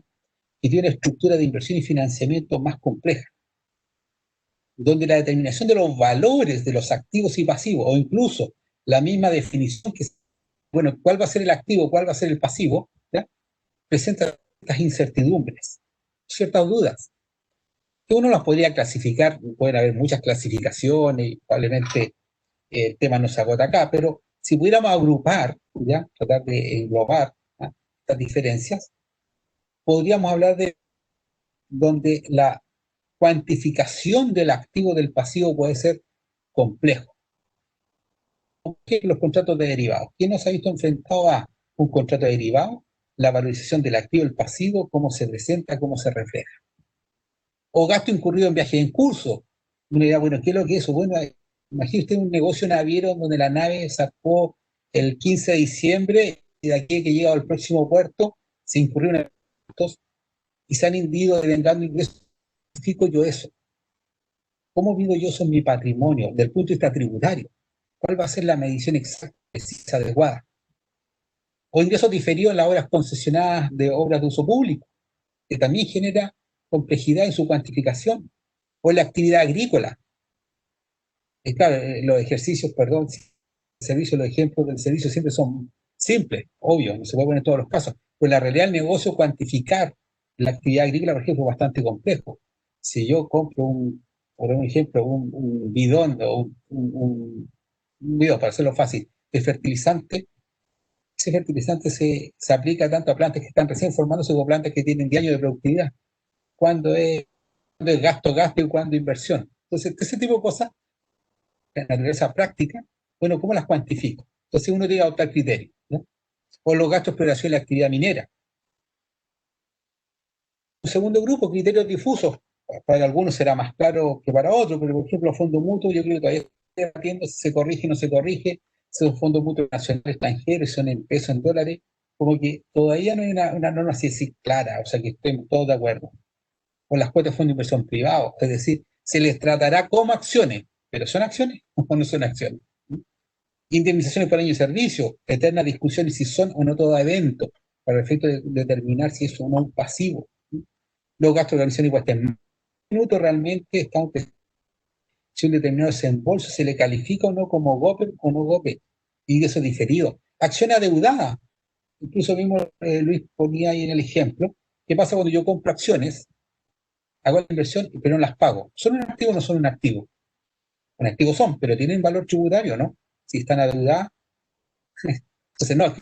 que tienen una estructura de inversión y financiamiento más compleja, donde la determinación de los valores de los activos y pasivos, o incluso la misma definición que, bueno, cuál va a ser el activo, cuál va a ser el pasivo, ¿ya? Presenta ciertas incertidumbres, ciertas dudas, que uno las podría clasificar, pueden haber muchas clasificaciones y probablemente el tema no se agota acá, pero si pudiéramos agrupar, ¿ya? Tratar de englobar, ¿ya? Estas diferencias, podríamos hablar de donde la cuantificación del activo del pasivo puede ser complejo. ¿Qué los contratos de derivados? ¿Quién nos ha visto enfrentado a un contrato de derivado? La valorización del activo, el pasivo, cómo se presenta, cómo se refleja. O gasto incurrido en viaje en curso. Uno dirá, bueno, ¿qué es lo que es eso? Bueno, imagine usted un negocio naviero donde la nave zarpó el 15 de diciembre y de aquí que llega al próximo puerto se incurrió en gastos y se han ido devengando ingresos. ¿Cómo yo eso? ¿Cómo mido yo eso en mi patrimonio desde el punto de vista tributario? ¿Cuál va a ser la medición exacta, precisa, adecuada? O ingresos diferidos en las obras concesionadas de obras de uso público, que también genera complejidad en su cuantificación. O en la actividad agrícola. Claro, los ejercicios, perdón, servicios, los ejemplos del servicio siempre son simples, obvio, no se puede poner en todos los casos, pero en la realidad del negocio cuantificar la actividad agrícola, por ejemplo, es bastante complejo. Si yo compro por un ejemplo, un bidón o un bidón, para hacerlo fácil, de fertilizante, ese fertilizante se aplica tanto a plantas que están recién formándose como plantas que tienen 10 años de productividad. Cuando es gasto y cuando inversión. Entonces, ese tipo de cosas, en la naturaleza práctica, bueno, ¿cómo las cuantifico? Entonces uno tiene que adoptar criterios, ¿no? O los gastos de exploración y la actividad minera. Un segundo grupo, criterios difusos. Para algunos será más claro que para otros, pero por ejemplo, fondos mutuos, yo creo que todavía estoy debatiendo si se corrige o no se corrige, si son fondos mutuos nacionales extranjeros, son en pesos, en dólares, como que todavía no hay una norma así clara, o sea que estemos todos de acuerdo. O las cuotas de fondos de inversión privados, es decir, se les tratará como acciones, pero ¿son acciones o no son acciones? Indemnizaciones por año de servicio, eterna discusión si son o no todo evento, para el efecto de determinar si es o no un pasivo. Los gastos de organización y puestas en minuto realmente están, si un determinado desembolso se le califica o no como GOPE o no GOPE, y eso diferido. Acción adeudada, incluso mismo Luis ponía ahí en el ejemplo, ¿qué pasa cuando yo compro acciones? Hago la inversión, pero no las pago. ¿Son un activo o no son un activo? Un activo son, pero tienen valor tributario, ¿no? Si están adeudadas, entonces no,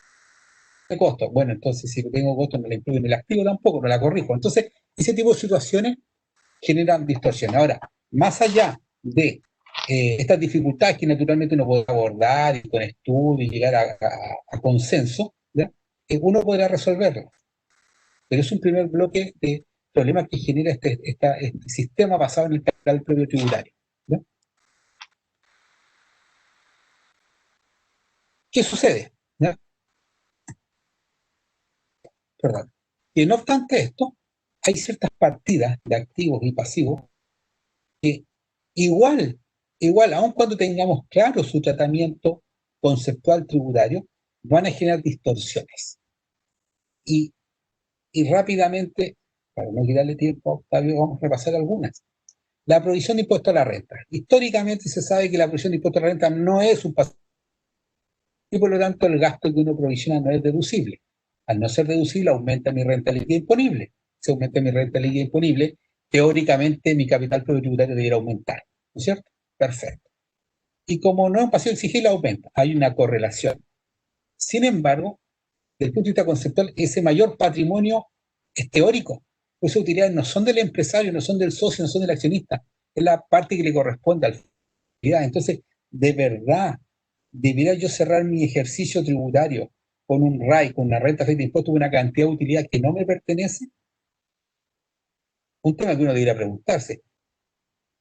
¿qué costo? Bueno, entonces si tengo costo no la incluyo en el activo tampoco, no la corrijo. Entonces, ese tipo de situaciones generan distorsión. Ahora, más allá de estas dificultades que naturalmente uno puede abordar y con estudio y llegar a consenso, ¿ya? Uno podrá resolverlo. Pero es un primer bloque de problemas que genera este sistema basado en el capital propio tributario, ¿ya? ¿Qué sucede? ¿Ya? Perdón. Y no obstante esto, hay ciertas partidas de activos y pasivos que igual, aun cuando tengamos claro su tratamiento conceptual tributario, van a generar distorsiones. Y rápidamente, para no quitarle tiempo a Octavio, vamos a repasar algunas. La provisión de impuesto a la renta. Históricamente se sabe que la provisión de impuesto a la renta no es un pasivo y por lo tanto el gasto que uno provisiona no es deducible. Al no ser deducible, aumenta mi renta líquida imponible. Si aumenta mi renta líquida imponible, teóricamente mi capital propio tributario debería aumentar, ¿no es cierto? Perfecto. Y como no es un pasivo exigible, aumenta. Hay una correlación. Sin embargo, desde el punto de vista conceptual, ese mayor patrimonio es teórico. Pues esas utilidades no son del empresario, no son del socio, no son del accionista. Es la parte que le corresponde al Entonces, de verdad, ¿debería yo cerrar mi ejercicio tributario con un RAI, con una renta efectiva de impuestos, con una cantidad de utilidad que no me pertenece? Un tema que uno debería preguntarse.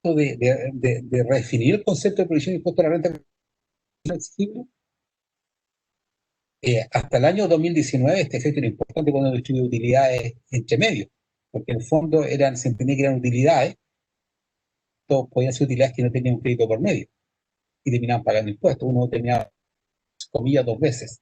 De redefinir el concepto de provisión de impuestos a la renta exigible. Hasta el año 2019 este efecto era importante cuando distribuye utilidades entre medios, porque en el fondo se entendía que eran utilidades, todos podían ser utilidades que no tenían un crédito por medio, y terminaban pagando impuestos, uno terminaba, comillas, 2 veces.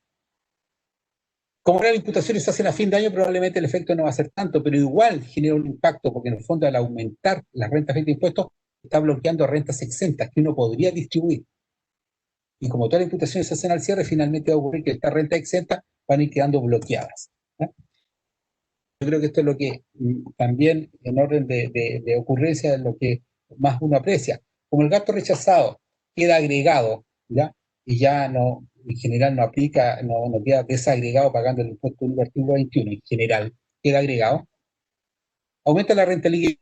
Como las imputaciones se hacen a fin de año, probablemente el efecto no va a ser tanto, pero igual genera un impacto, porque en el fondo al aumentar las rentas de impuestos, está bloqueando rentas exentas que uno podría distribuir. Y como todas las imputaciones se hacen al cierre, finalmente va a ocurrir que estas rentas exentas van a ir quedando bloqueadas, ¿no? Yo creo que esto es lo que también, en orden de ocurrencia, es lo que más uno aprecia. Como el gasto rechazado queda agregado, ¿ya? Y ya no, en general no aplica, no queda desagregado pagando el impuesto del artículo 21, en general queda agregado, aumenta la renta líquida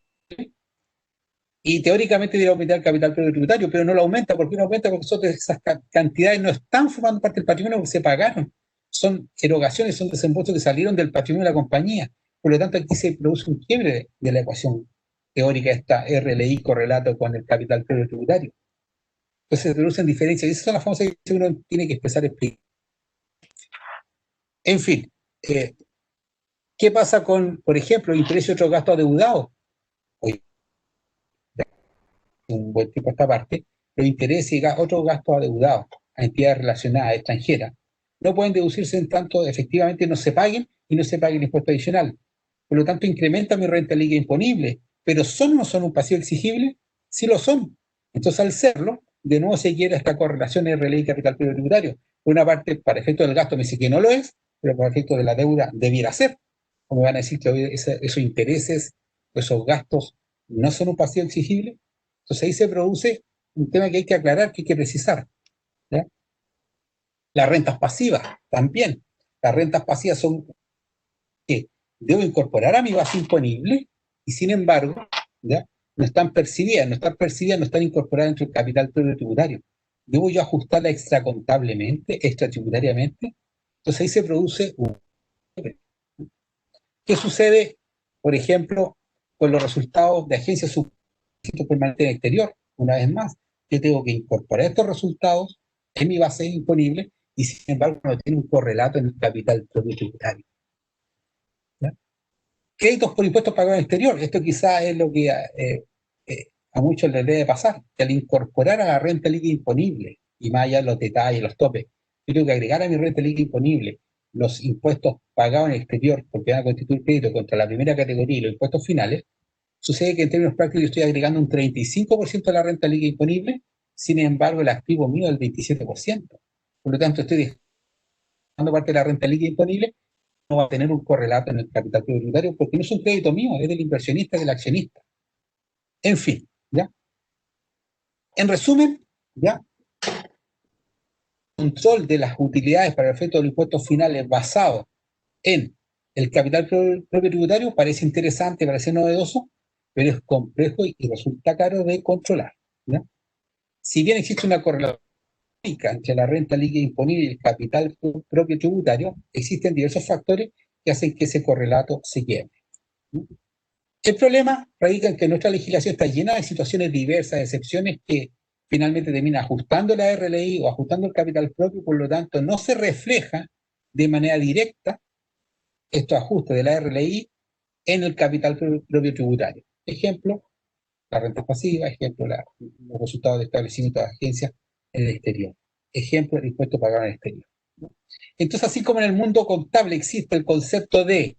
y teóricamente debe aumentar el capital propio tributario, pero no lo aumenta. ¿Por qué no aumenta? Porque esas cantidades no están formando parte del patrimonio que se pagaron. Son erogaciones, son desembolsos que salieron del patrimonio de la compañía. Por lo tanto, aquí se produce un quiebre de la ecuación teórica, esta RLI correlato con el capital propio tributario. Entonces se producen diferencias, y esas son las famosas que uno tiene que empezar a explicar. En fin, ¿qué pasa con, por ejemplo, intereses y otros gastos adeudados? Hoy, un buen tiempo a esta parte, los intereses y otros gastos adeudados a entidades relacionadas extranjeras no pueden deducirse en tanto efectivamente no se paguen y no se pague el impuesto adicional. Por lo tanto, incrementa mi renta líquida imponible. ¿Pero son o no son un pasivo exigible? Sí lo son. Entonces, al serlo, de nuevo se quiere esta correlación RLI y capital propio tributario. Por una parte, para efectos del gasto me dice que no lo es, pero para efectos de la deuda debiera ser. Como van a decir que esos intereses, esos gastos, no son un pasivo exigible. Entonces ahí se produce un tema que hay que aclarar, que hay que precisar, ¿ya? Las rentas pasivas también. Las rentas pasivas son que debo incorporar a mi base imponible y sin embargo, ¿ya? No están percibidas, no están incorporadas dentro del capital propio tributario. ¿Debo yo ajustarla extracontablemente, extratributariamente? Entonces ahí se produce un... ¿Qué sucede, por ejemplo, con los resultados de agencias permanente en el exterior? Una vez más, yo tengo que incorporar estos resultados en mi base imponible y sin embargo no tiene un correlato en el capital propio tributario, ¿ya? Créditos por impuestos pagados en el exterior. Esto quizás es lo que a muchos les debe pasar, que al incorporar a la renta líquida imponible, y más allá de los detalles, los topes, yo tengo que agregar a mi renta líquida imponible los impuestos pagados en el exterior porque van a constituir crédito contra la primera categoría y los impuestos finales. Sucede que en términos prácticos yo estoy agregando un 35% de la renta líquida imponible, sin embargo el activo mío es el 27%. Por lo tanto, estoy dejando parte de la renta líquida imponible, no va a tener un correlato en el capital tributario porque no es un crédito mío, es del inversionista, del accionista. En fin, ¿ya? En resumen, ¿ya? Control de las utilidades para el efecto de los impuestos finales basado en el capital propio tributario parece interesante, parece novedoso, pero es complejo y resulta caro de controlar, ¿ya? Si bien existe una correlación entre la renta líquida imponible y el capital propio tributario, existen diversos factores que hacen que ese correlato se quiebre. El problema radica en que nuestra legislación está llena de situaciones diversas, de excepciones que finalmente terminan ajustando la RLI o ajustando el capital propio, por lo tanto no se refleja de manera directa estos ajustes de la RLI en el capital propio tributario. Ejemplo, la renta pasiva, ejemplo, los resultados de establecimiento de agencias en el exterior. Ejemplo, el impuesto pagado en el exterior. Entonces, así como en el mundo contable existe el concepto de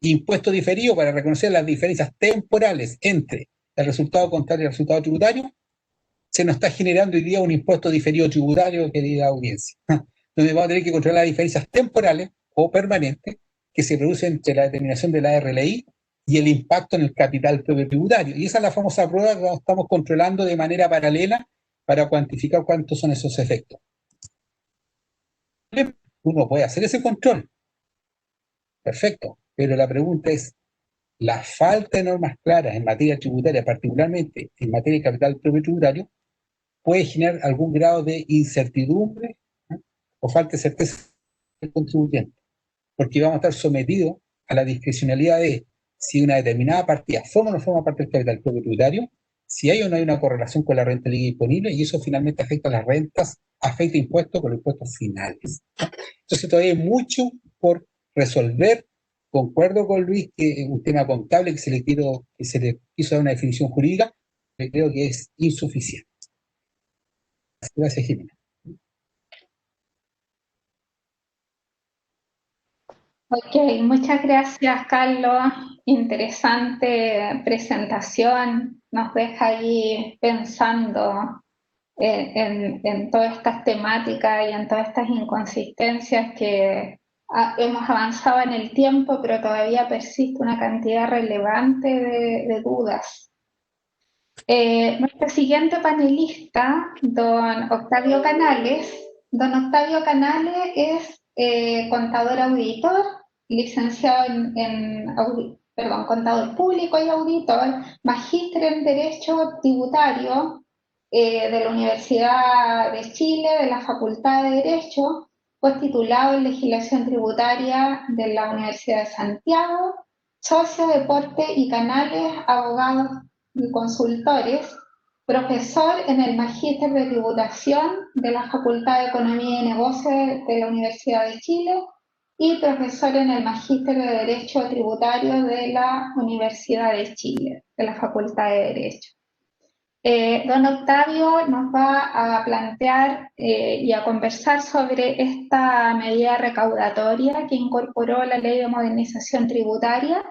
impuesto diferido para reconocer las diferencias temporales entre el resultado contable y el resultado tributario, se nos está generando hoy día un impuesto diferido tributario, querida audiencia, donde vamos a tener que controlar las diferencias temporales o permanentes que se producen entre la determinación de la RLI y el impacto en el capital propio tributario. Y esa es la famosa prueba que estamos controlando de manera paralela para cuantificar cuántos son esos efectos. Uno puede hacer ese control. Perfecto. Pero la pregunta es, la falta de normas claras en materia tributaria, particularmente en materia de capital propio tributario, puede generar algún grado de incertidumbre, ¿no? O falta de certeza del contribuyente, porque vamos a estar sometidos a la discrecionalidad de si una determinada partida forma o no forma parte del capital propio tributario, si hay o no hay una correlación con la renta líquida disponible, y eso finalmente afecta a las rentas, afecta impuestos con los impuestos finales. Entonces todavía hay mucho por resolver. Concuerdo con Luis que un tema contable que se le quiso dar una definición jurídica, creo que es insuficiente. Gracias, Jimena. Ok, muchas gracias, Carlos. Interesante presentación. Nos deja ahí pensando en todas estas temáticas y en todas estas inconsistencias que hemos avanzado en el tiempo, pero todavía persiste una cantidad relevante de dudas. Nuestro siguiente panelista, don Octavio Canales. Don Octavio Canales es contador auditor, licenciado contador público y auditor, magíster en Derecho Tributario de la Universidad de Chile, de la Facultad de Derecho, postitulado en Legislación Tributaria de la Universidad de Santiago, socio de Porte y Canales, abogado y consultores, profesor en el Magíster de Tributación de la Facultad de Economía y Negocios de la Universidad de Chile y profesor en el Magíster de Derecho Tributario de la Universidad de Chile, de la Facultad de Derecho. Don Octavio nos va a plantear y a conversar sobre esta medida recaudatoria que incorporó la Ley de Modernización Tributaria,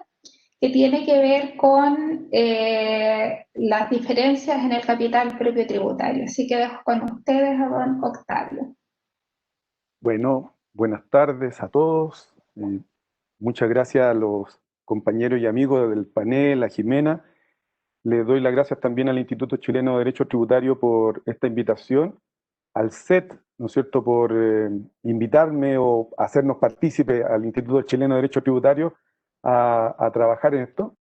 que tiene que ver con las diferencias en el capital propio tributario. Así que dejo con ustedes a don Octavio. Bueno, buenas tardes a todos. Muchas gracias a los compañeros y amigos del panel, a Jimena. Le doy las gracias también al Instituto Chileno de Derecho Tributario por esta invitación, al CET, ¿no es cierto?, por invitarme o hacernos partícipe al Instituto Chileno de Derecho Tributario a trabajar en esto.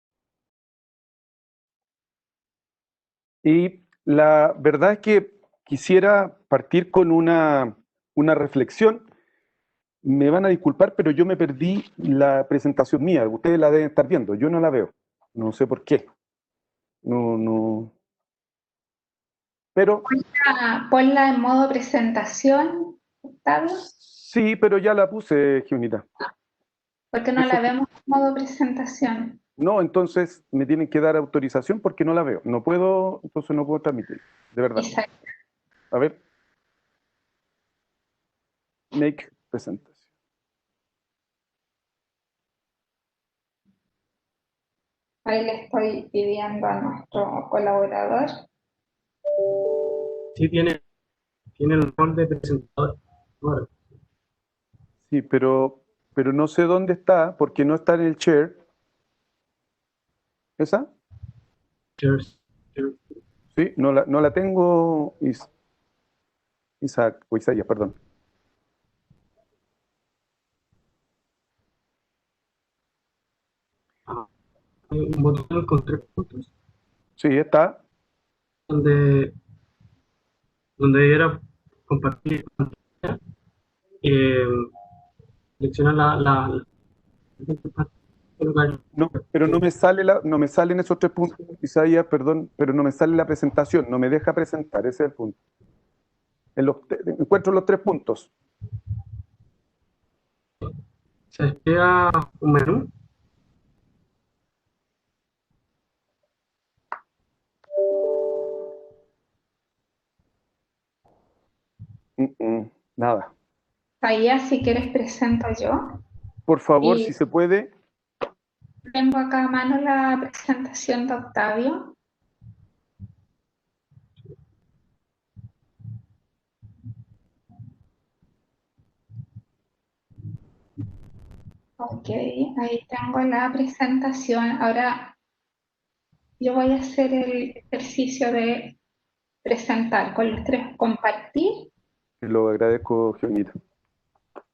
Y la verdad es que quisiera partir con una reflexión. Me van a disculpar, pero yo me perdí la presentación mía. Ustedes la deben estar viendo, yo no la veo. No sé por qué. No. Pero Ponla en modo presentación, Octavio. sí, pero ya la puse, Giunita. Porque no la vemos en modo presentación. No, entonces me tienen que dar autorización porque no la veo. No puedo, entonces no puedo transmitir, de verdad. Exacto. A ver. Make presentación. Ahí le estoy pidiendo a nuestro colaborador. Sí, tiene el rol de presentador. Bueno, Sí, pero no sé dónde está porque no está en el share. ¿Esa? cheers. Sí, no la tengo, Isaac, o Isaías, perdón. Un botón con 3 puntos Sí, está. donde era compartir pantalla, eh, seleccionar No, pero no me salen esos 3 puntos, Isaías, perdón, pero no me sale la presentación, no me deja presentar, ese es el punto. Encuentro los 3 puntos. se despliega un menú. Nada. Ahí, si quieres, presento yo. Por favor, Y si se puede. tengo acá a mano la presentación de Octavio. Ok, ahí tengo la presentación. Ahora yo voy a hacer el ejercicio de presentar con los 3. Compartir. Te lo agradezco, Gianita.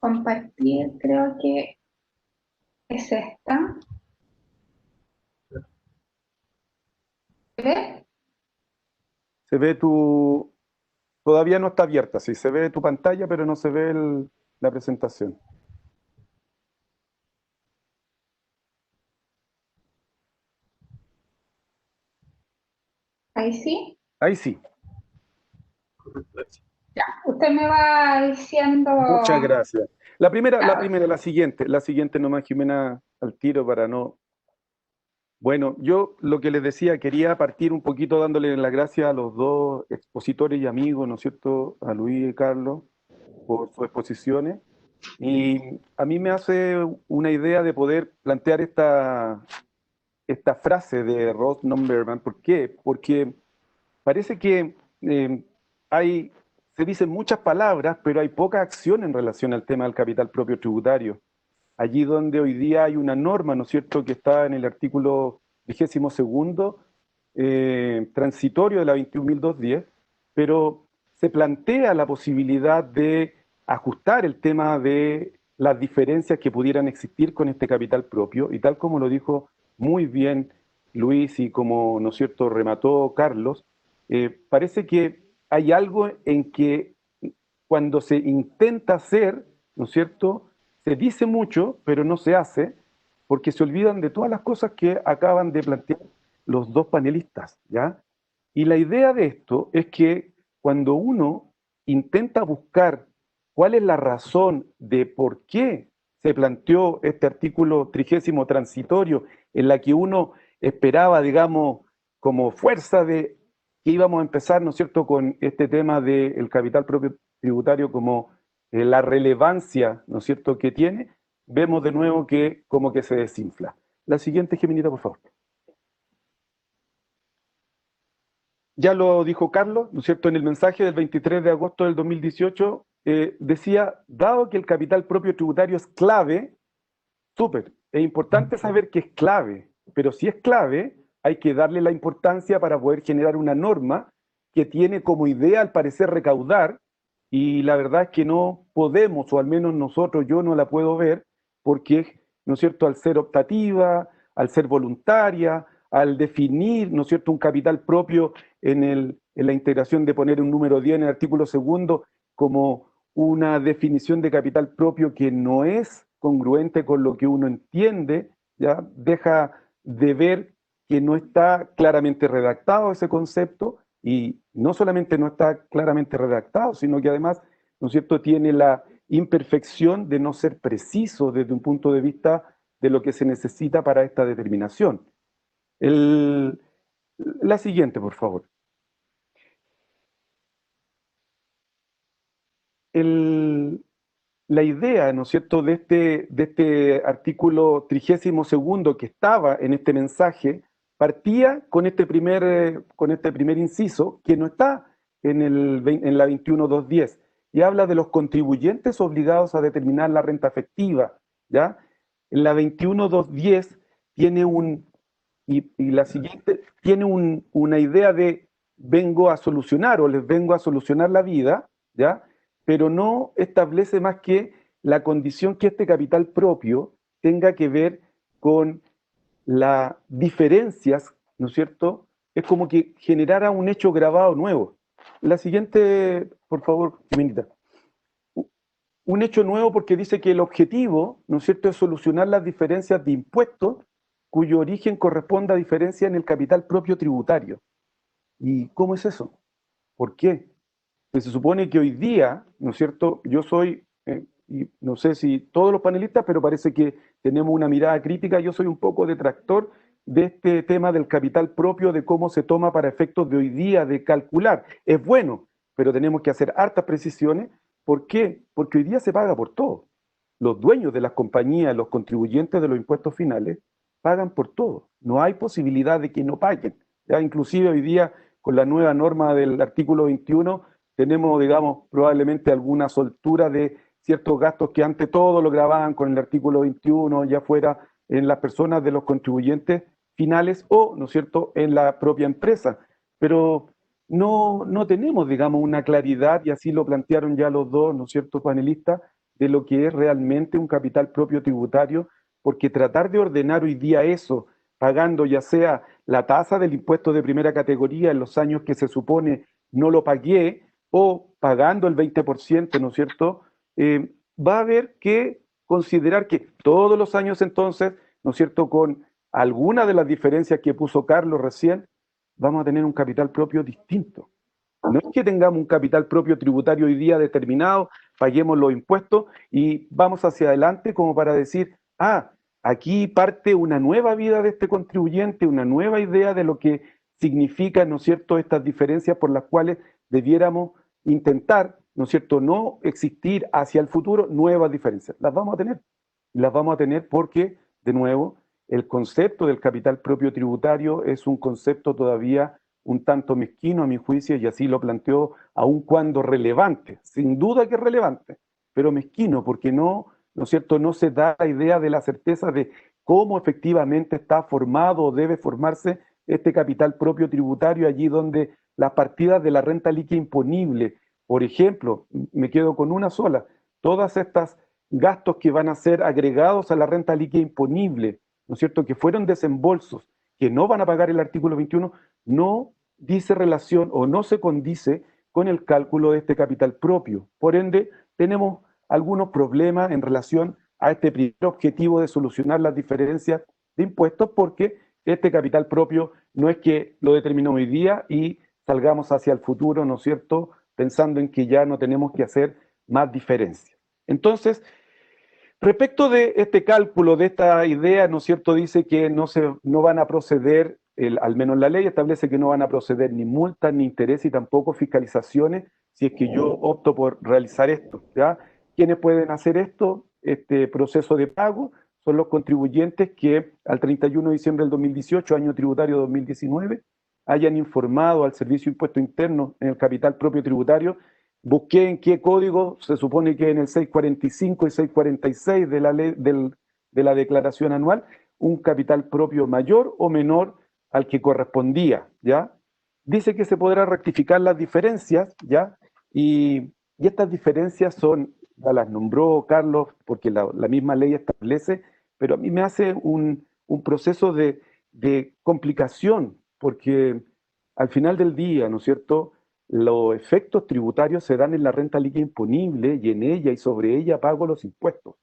Compartir, creo que es esta. ¿Se ve? Se ve tu Todavía no está abierta, sí, se ve tu pantalla, pero no se ve la presentación. Ahí sí. Ahí sí. Ya. Usted me va diciendo. Muchas gracias. La siguiente nomás, Jimena, al tiro para no... Bueno, yo lo que les decía, quería partir un poquito dándole las gracias a los dos expositores y amigos, ¿no es cierto?, a Luis y Carlos, por sus exposiciones. Y a mí me hace una idea de poder plantear esta frase de Ross Numberman. ¿Por qué? Porque parece que eh, se dicen muchas palabras, pero hay poca acción en relación al tema del capital propio tributario. Allí donde hoy día hay una norma, ¿no es cierto?, que está en el artículo 22º, transitorio de la 21.210, pero se plantea la posibilidad de ajustar el tema de las diferencias que pudieran existir con este capital propio, y tal como lo dijo muy bien Luis y como, ¿no es cierto?, remató Carlos, parece que hay algo en que cuando se intenta hacer, ¿no es cierto?, se dice mucho, pero no se hace, porque se olvidan de todas las cosas que acaban de plantear los dos panelistas, ¿ya? Y la idea de esto es que cuando uno intenta buscar cuál es la razón de por qué se planteó este artículo 30º transitorio, en la que uno esperaba, digamos, como fuerza de que íbamos a empezar, ¿no es cierto?, con este tema del capital propio tributario como la relevancia, ¿no es cierto?, que tiene, vemos de nuevo que como que se desinfla. La siguiente, Geminita, por favor. Ya lo dijo Carlos, ¿no es cierto?, en el mensaje del 23 de agosto del 2018, decía, dado que el capital propio tributario es clave, súper, es importante saber que es clave, pero si es clave, hay que darle la importancia para poder generar una norma que tiene como idea, al parecer, recaudar, y la verdad es que no podemos, o al menos nosotros, yo no la puedo ver, porque, ¿no es cierto?, al ser optativa, al ser voluntaria, al definir, ¿no es cierto?, un capital propio en la integración de poner un número 10 en el artículo 2º como una definición de capital propio que no es congruente con lo que uno entiende, ¿ya? Deja de ver que no está claramente redactado ese concepto, y no solamente no está claramente redactado, sino que además, ¿no es cierto?, tiene la imperfección de no ser preciso desde un punto de vista de lo que se necesita para esta determinación. La siguiente, por favor. La idea, ¿no es cierto?, de este artículo 32º que estaba en este mensaje, partía con este primer inciso, que no está en la 21.210, y habla de los contribuyentes obligados a determinar la renta efectiva, ¿ya? En la 21.210 tiene y la siguiente tiene una idea de vengo a solucionar o les vengo a solucionar la vida, ¿ya? Pero no establece más que la condición que este capital propio tenga que ver con las diferencias, ¿no es cierto? Es como que generara un hecho grabado nuevo. La siguiente, por favor, Jimenita. Un hecho nuevo porque dice que el objetivo, ¿no es cierto?, es solucionar las diferencias de impuestos cuyo origen corresponde a diferencia en el capital propio tributario. ¿Y cómo es eso? ¿Por qué? Pues se supone que hoy día, ¿no es cierto?, yo soy, y no sé si todos los panelistas, pero parece que tenemos una mirada crítica, yo soy un poco detractor de este tema del capital propio, de cómo se toma para efectos de hoy día, de calcular. Es bueno, pero tenemos que hacer hartas precisiones. ¿Por qué? Porque hoy día se paga por todo. Los dueños de las compañías, los contribuyentes de los impuestos finales, pagan por todo. No hay posibilidad de que no paguen. Ya inclusive hoy día, con la nueva norma del artículo 21, tenemos, digamos, probablemente alguna soltura de ciertos gastos que antes todo lo grababan con el artículo 21, ya fuera en las personas de los contribuyentes finales o, ¿no es cierto?, en la propia empresa. Pero no tenemos, digamos, una claridad, y así lo plantearon ya los dos, ¿no es cierto?, panelistas, de lo que es realmente un capital propio tributario, porque tratar de ordenar hoy día eso, pagando ya sea la tasa del impuesto de primera categoría en los años que se supone no lo pagué, o pagando el 20%, ¿no es cierto? Va a haber que considerar que todos los años entonces, ¿no es cierto?, con alguna de las diferencias que puso Carlos recién, vamos a tener un capital propio distinto. No es que tengamos un capital propio tributario hoy día determinado, paguemos los impuestos y vamos hacia adelante como para decir, aquí parte una nueva vida de este contribuyente, una nueva idea de lo que significan, ¿no es cierto?, estas diferencias por las cuales debiéramos intentar, ¿no es cierto?, no existir hacia el futuro nuevas diferencias. Las vamos a tener. Las vamos a tener porque, de nuevo, el concepto del capital propio tributario es un concepto todavía un tanto mezquino a mi juicio, y así lo planteó, aun cuando relevante, sin duda que es relevante, pero mezquino, porque ¿no es cierto?, no se da la idea de la certeza de cómo efectivamente está formado o debe formarse este capital propio tributario allí donde las partidas de la renta líquida imponible, por ejemplo, me quedo con una sola, todas estas gastos que van a ser agregados a la renta líquida imponible, ¿no es cierto?, que fueron desembolsos, que no van a pagar el artículo 21, no dice relación o no se condice con el cálculo de este capital propio. Por ende, tenemos algunos problemas en relación a este primer objetivo de solucionar las diferencias de impuestos, porque este capital propio no es que lo determinó hoy día y salgamos hacia el futuro, ¿no es cierto?, pensando en que ya no tenemos que hacer más diferencias. Entonces, respecto de este cálculo, de esta idea, ¿no es cierto?, dice que no van a proceder, al menos la ley establece que no van a proceder ni multas, ni intereses y tampoco fiscalizaciones si es que yo opto por realizar esto, ¿ya? ¿Quiénes pueden hacer esto? Este proceso de pago son los contribuyentes que al 31 de diciembre del 2018, año tributario 2019, hayan informado al Servicio de Impuesto Interno en el capital propio tributario. Busqué en qué código, se supone que en el 645 y 646 de la ley de la declaración anual, un capital propio mayor o menor al que correspondía, ¿ya? Dice que se podrá rectificar las diferencias, ¿ya? Y estas diferencias son, ya las nombró Carlos, porque la misma ley establece, pero a mí me hace un proceso de complicación, porque al final del día, ¿no es cierto?, los efectos tributarios se dan en la renta líquida imponible y en ella y sobre ella pago los impuestos.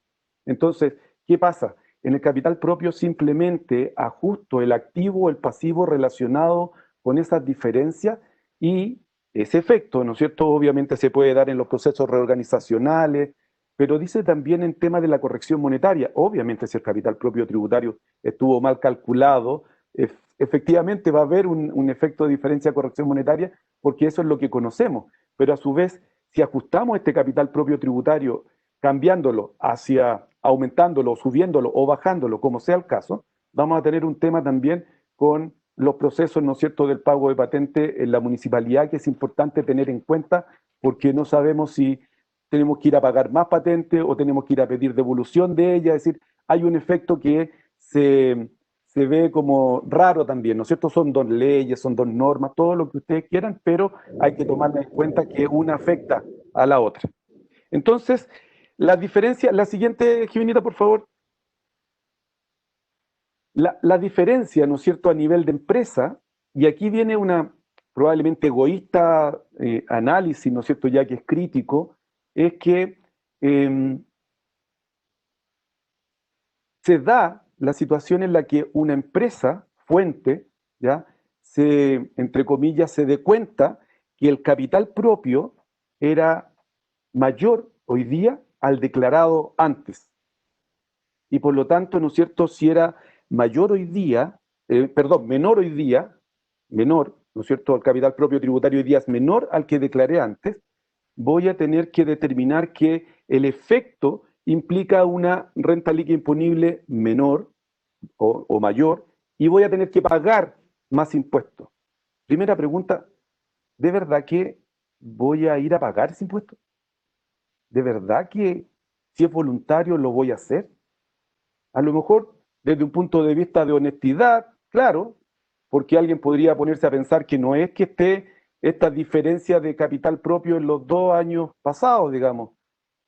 Entonces, ¿qué pasa? En el capital propio simplemente ajusto el activo o el pasivo relacionado con esas diferencias y ese efecto, ¿no es cierto?, obviamente se puede dar en los procesos reorganizacionales, pero dice también en tema de la corrección monetaria. Obviamente, si el capital propio tributario estuvo mal calculado, efectivamente va a haber un efecto de diferencia de corrección monetaria, porque eso es lo que conocemos. Pero a su vez, si ajustamos este capital propio tributario, cambiándolo hacia aumentándolo, subiéndolo o bajándolo, como sea el caso, vamos a tener un tema también con los procesos, ¿no es cierto?, del pago de patente en la municipalidad, que es importante tener en cuenta, porque no sabemos si tenemos que ir a pagar más patente o tenemos que ir a pedir devolución de ella. Es decir, hay un efecto que se ve como raro también, ¿no es cierto? Son dos leyes, son dos normas, todo lo que ustedes quieran, pero hay que tomar en cuenta que una afecta a la otra. Entonces, la diferencia, la siguiente, Jimenita, por favor. La diferencia, ¿no es cierto?, a nivel de empresa, y aquí viene una probablemente egoísta análisis, ¿no es cierto?, ya que es crítico, es que se da la situación en la que una empresa, fuente, ¿ya?, entre comillas, se dé cuenta que el capital propio era mayor hoy día al declarado antes. Y por lo tanto, ¿no es cierto?, si era mayor hoy día, menor hoy día, menor, ¿no es cierto?, el capital propio tributario hoy día es menor al que declaré antes, voy a tener que determinar que el efecto implica una renta líquida imponible menor o mayor, y voy a tener que pagar más impuestos. Primera pregunta, ¿de verdad que voy a ir a pagar ese impuesto? ¿De verdad que si es voluntario lo voy a hacer? A lo mejor desde un punto de vista de honestidad, claro, porque alguien podría ponerse a pensar que no es que esté esta diferencia de capital propio en los 2 años pasados, digamos,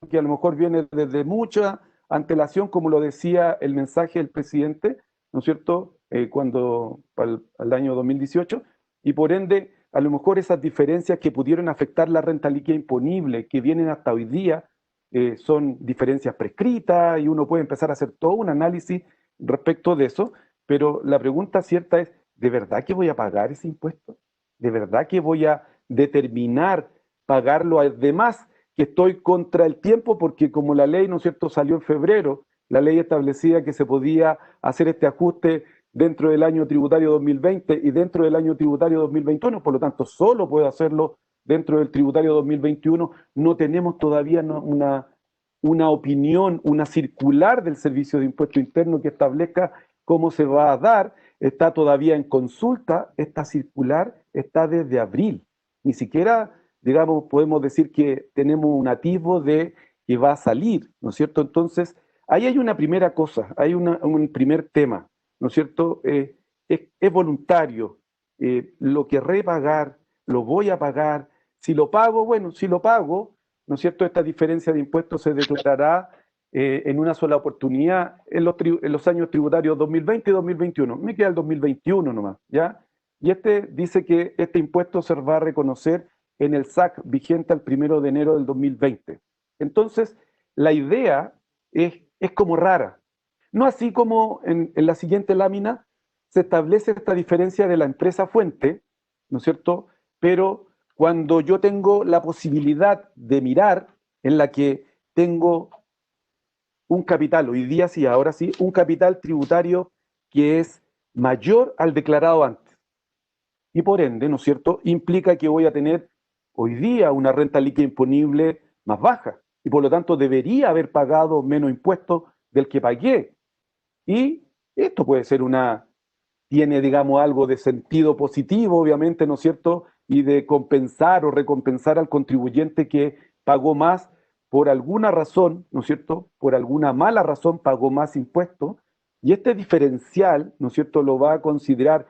que a lo mejor viene desde mucha antelación, como lo decía el mensaje del presidente, ¿no es cierto?, cuando al año 2018, y por ende a lo mejor esas diferencias que pudieron afectar la renta líquida imponible, que vienen hasta hoy día, son diferencias prescritas y uno puede empezar a hacer todo un análisis respecto de eso, pero la pregunta cierta es, ¿de verdad que voy a pagar ese impuesto? ¿De verdad que voy a determinar pagarlo? Además, que estoy contra el tiempo porque como la ley, ¿no es cierto?, salió en febrero, la ley establecía que se podía hacer este ajuste dentro del año tributario 2020 y dentro del año tributario 2021, por lo tanto solo puedo hacerlo dentro del tributario 2021. No tenemos todavía una opinión, una circular del Servicio de Impuesto Interno que establezca cómo se va a dar. Está todavía en consulta, esta circular está desde abril. Ni siquiera, digamos, podemos decir que tenemos un atisbo de que va a salir, ¿no es cierto? Entonces, ahí hay una primera cosa, hay un primer tema, ¿no es cierto? Es voluntario, lo querré pagar, lo voy a pagar. Si lo pago, bueno, si lo pago, ¿no es cierto? Esta diferencia de impuestos se declarará en una sola oportunidad en los años tributarios 2020 y 2021. Me queda el 2021 nomás, ¿ya? Y dice que este impuesto se va a reconocer en el SAC vigente al 1 de enero del 2020. Entonces, la idea es como rara. No así como en la siguiente lámina se establece esta diferencia de la empresa fuente, ¿no es cierto? Pero cuando yo tengo la posibilidad de mirar en la que tengo un capital, hoy día sí, ahora sí, un capital tributario que es mayor al declarado antes. Y por ende, ¿no es cierto?, implica que voy a tener hoy día una renta líquida imponible más baja y por lo tanto debería haber pagado menos impuestos del que pagué. Y esto puede ser tiene, digamos, algo de sentido positivo, obviamente, ¿no es cierto?, y de compensar o recompensar al contribuyente que pagó más por alguna razón, ¿no es cierto?, por alguna mala razón pagó más impuestos, y este diferencial, ¿no es cierto?, lo va a considerar,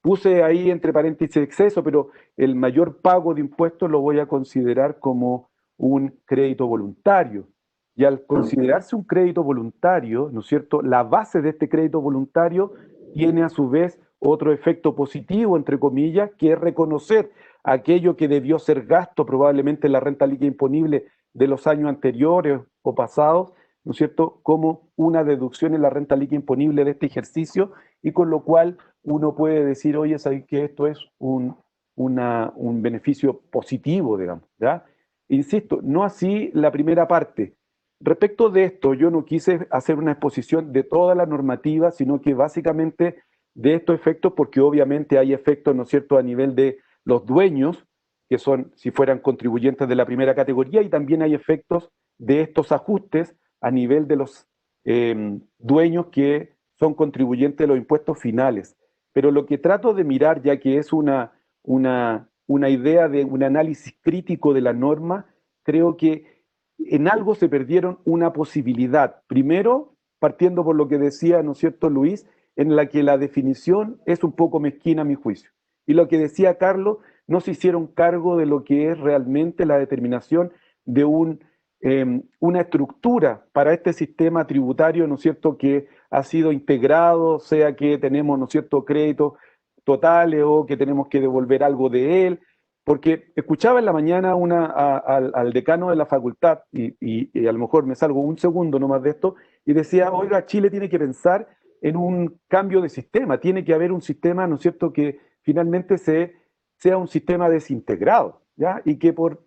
puse ahí entre paréntesis exceso, pero el mayor pago de impuestos lo voy a considerar como un crédito voluntario. Y al considerarse un crédito voluntario, ¿no es cierto?, la base de este crédito voluntario tiene a su vez otro efecto positivo, entre comillas, que es reconocer aquello que debió ser gasto probablemente en la renta líquida imponible de los años anteriores o pasados, ¿no es cierto?, como una deducción en la renta líquida imponible de este ejercicio, y con lo cual uno puede decir, oye, ¿sabes que esto es un beneficio positivo, digamos? ¿Ya? Insisto, no así la primera parte. Respecto de esto, yo no quise hacer una exposición de toda la normativa, sino que básicamente de estos efectos, porque obviamente hay efectos, ¿no es cierto?, a nivel de los dueños, que son si fueran contribuyentes de la primera categoría, y también hay efectos de estos ajustes a nivel de los dueños que son contribuyentes de los impuestos finales. Pero lo que trato de mirar, ya que es una idea de un análisis crítico de la norma, creo que en algo se perdieron una posibilidad. Primero, partiendo por lo que decía, ¿no es cierto?, Luis, en la que la definición es un poco mezquina a mi juicio. Y lo que decía Carlos, no se hicieron cargo de lo que es realmente la determinación de una estructura para este sistema tributario, ¿no es cierto?, que ha sido integrado, sea que tenemos, ¿no es cierto?, créditos totales o que tenemos que devolver algo de él. Porque escuchaba en la mañana al decano de la facultad, y a lo mejor me salgo un segundo nomás de esto, y decía, oiga, Chile tiene que pensar en un cambio de sistema, tiene que haber un sistema, ¿no es cierto?, que finalmente sea un sistema desintegrado, ¿ya? Y que por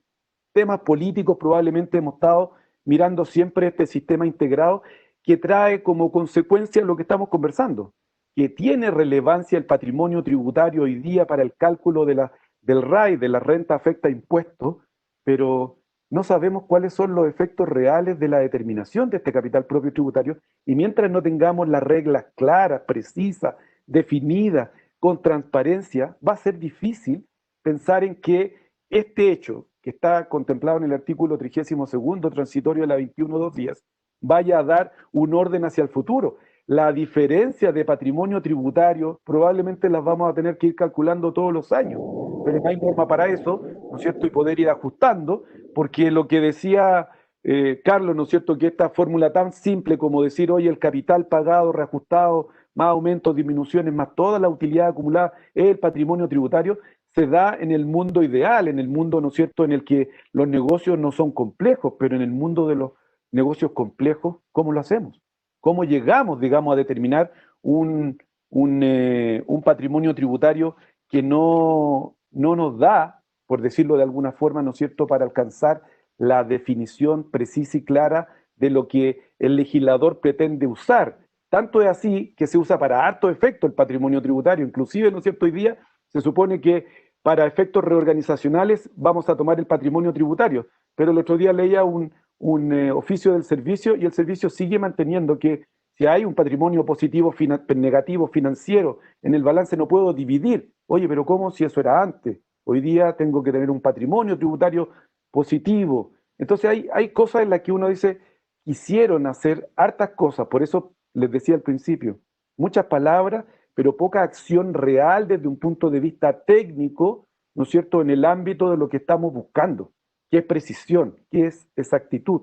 temas políticos probablemente hemos estado mirando siempre este sistema integrado que trae como consecuencia lo que estamos conversando, que tiene relevancia el patrimonio tributario hoy día para el cálculo del RAI, de la renta afecta a impuestos, pero no sabemos cuáles son los efectos reales de la determinación de este capital propio tributario, y mientras no tengamos las reglas claras, precisas, definidas, con transparencia, va a ser difícil pensar en que este hecho, que está contemplado en el artículo 32º transitorio de la 21.2 días, vaya a dar un orden hacia el futuro. La diferencia de patrimonio tributario probablemente las vamos a tener que ir calculando todos los años, pero no hay norma para eso, ¿no es cierto?, y poder ir ajustando, porque lo que decía Carlos, ¿no es cierto?, que esta fórmula tan simple como decir, oye, el capital pagado, reajustado, más aumentos, disminuciones, más toda la utilidad acumulada es el patrimonio tributario, se da en el mundo ideal, en el mundo, ¿no es cierto?, en el que los negocios no son complejos, pero en el mundo de los negocios complejos, ¿cómo lo hacemos? ¿Cómo llegamos, digamos, a determinar un patrimonio tributario que no nos da, por decirlo de alguna forma, ¿no es cierto?, para alcanzar la definición precisa y clara de lo que el legislador pretende usar? Tanto es así que se usa para harto efecto el patrimonio tributario, inclusive, ¿no es cierto?, hoy día se supone que para efectos reorganizacionales vamos a tomar el patrimonio tributario, pero el otro día leía un oficio del servicio y el servicio sigue manteniendo que si hay un patrimonio positivo, negativo, financiero en el balance no puedo dividir. Oye, pero ¿cómo si eso era antes? Hoy día tengo que tener un patrimonio tributario positivo. Entonces hay cosas en las que uno dice, quisieron hacer hartas cosas, por eso les decía al principio, muchas palabras, pero poca acción real desde un punto de vista técnico, ¿no es cierto?, en el ámbito de lo que estamos buscando, que es precisión, que es exactitud.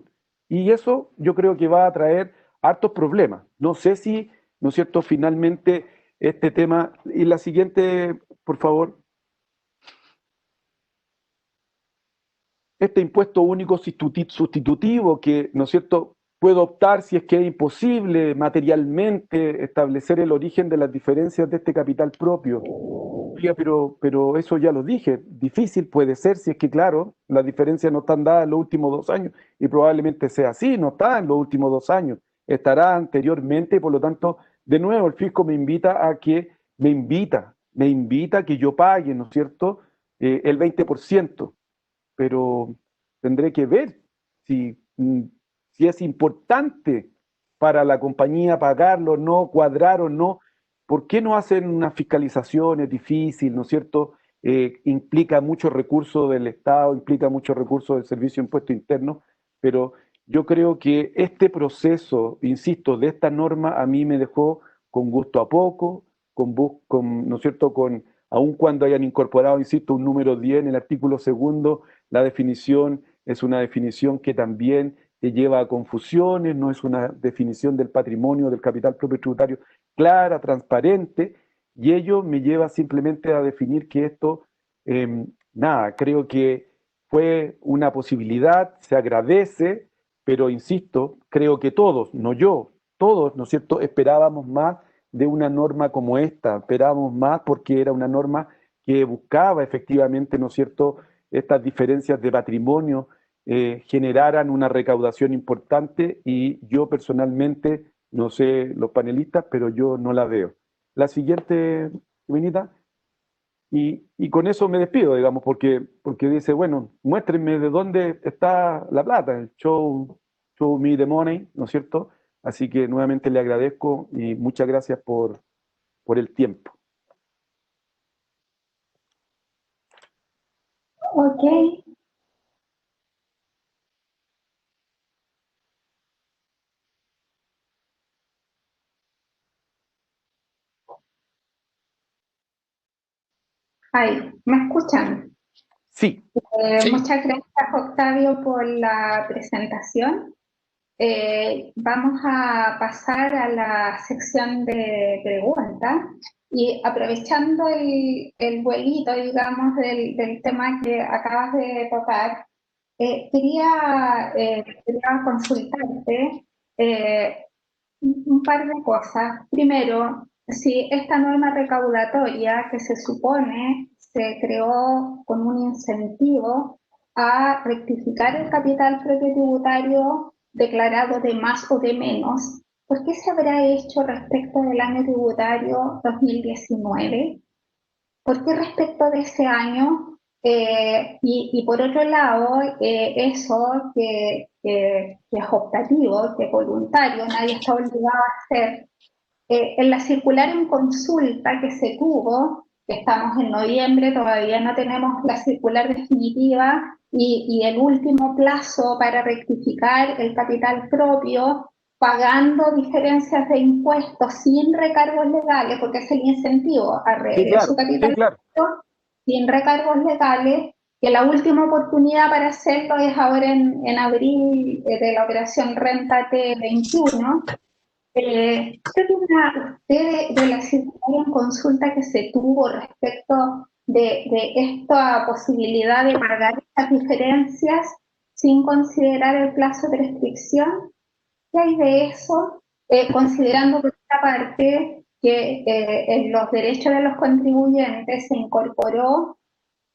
Y eso yo creo que va a traer hartos problemas. No sé si, ¿no es cierto?, finalmente este tema, y la siguiente, por favor, este impuesto único sustitutivo que, ¿no es cierto?, puedo optar si es que es imposible materialmente establecer el origen de las diferencias de este capital propio. Oiga, pero eso ya lo dije, difícil puede ser si es que, claro, las diferencias no están dadas en los últimos 2 años y probablemente sea así, no está en los últimos 2 años, estará anteriormente y por lo tanto, de nuevo, el fisco me invita a que, me invita a que yo pague, ¿no es cierto?, el 20%, pero tendré que ver si, si es importante para la compañía pagarlo o no, cuadrar o no. ¿Por qué no hacen una fiscalización? Es difícil, ¿no es cierto? Implica muchos recursos del Estado, implica muchos recursos del Servicio de Impuesto Interno, pero yo creo que este proceso, insisto, de esta norma a mí me dejó con gusto a poco, ¿no es cierto?, aun cuando hayan incorporado, insisto, un número 10 en el artículo 2, la definición es una definición que también te lleva a confusiones, no es una definición del patrimonio, del capital propio tributario clara, transparente, y ello me lleva simplemente a definir que esto, nada, creo que fue una posibilidad, se agradece, pero insisto, creo que todos, no yo, todos, ¿no es cierto?, esperábamos más de una norma como esta, esperábamos más porque era una norma que buscaba efectivamente, ¿no es cierto?, estas diferencias de patrimonio generaran una recaudación importante y yo personalmente, no sé los panelistas, pero yo no la veo. La siguiente, Benita, y con eso me despido, digamos, porque dice, bueno, muéstrenme de dónde está la plata, el show me the money, ¿no es cierto? Así que nuevamente le agradezco y muchas gracias por el tiempo. Ok. Ay, ¿me escuchan? Sí. Sí. Muchas gracias, Octavio, por la presentación. Vamos a pasar a la sección de preguntas y aprovechando el vuelito, digamos, del tema que acabas de tocar, quería consultarte un par de cosas. Primero, si esta norma recaudatoria que se supone se creó con un incentivo a rectificar el capital propio tributario declarado de más o de menos, ¿por qué se habrá hecho respecto del año tributario 2019? ¿Por qué respecto de ese año? Y por otro lado, eso que es optativo, que es voluntario, nadie está obligado a hacer. En la circular en consulta que se tuvo, que estamos en noviembre, todavía no tenemos la circular definitiva y el último plazo para rectificar el capital propio, pagando diferencias de impuestos sin recargos legales, porque es el incentivo a Sí, claro, su capital sí, claro. propio, sin recargos legales, que la última oportunidad para hacerlo es ahora en abril de la operación Renta T21. ¿Qué opina usted de la circular en consulta que se tuvo respecto de esta posibilidad de pagar estas diferencias sin considerar el plazo de prescripción? ¿Qué hay de eso? Considerando por esta parte que en los derechos de los contribuyentes se incorporó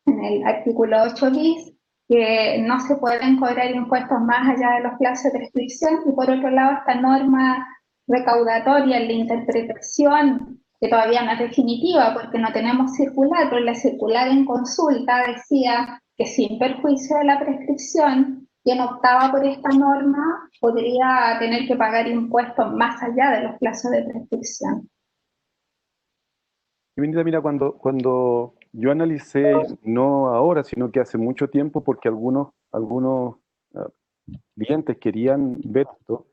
en el artículo 8 bis que no se pueden cobrar impuestos más allá de los plazos de prescripción, y por otro lado esta norma recaudatoria en la interpretación, que todavía no es definitiva porque no tenemos circular, pero la circular en consulta decía que sin perjuicio de la prescripción, quien optaba por esta norma podría tener que pagar impuestos más allá de los plazos de prescripción. Y mira, cuando yo analicé, no ahora, sino que hace mucho tiempo, porque algunos clientes querían ver esto,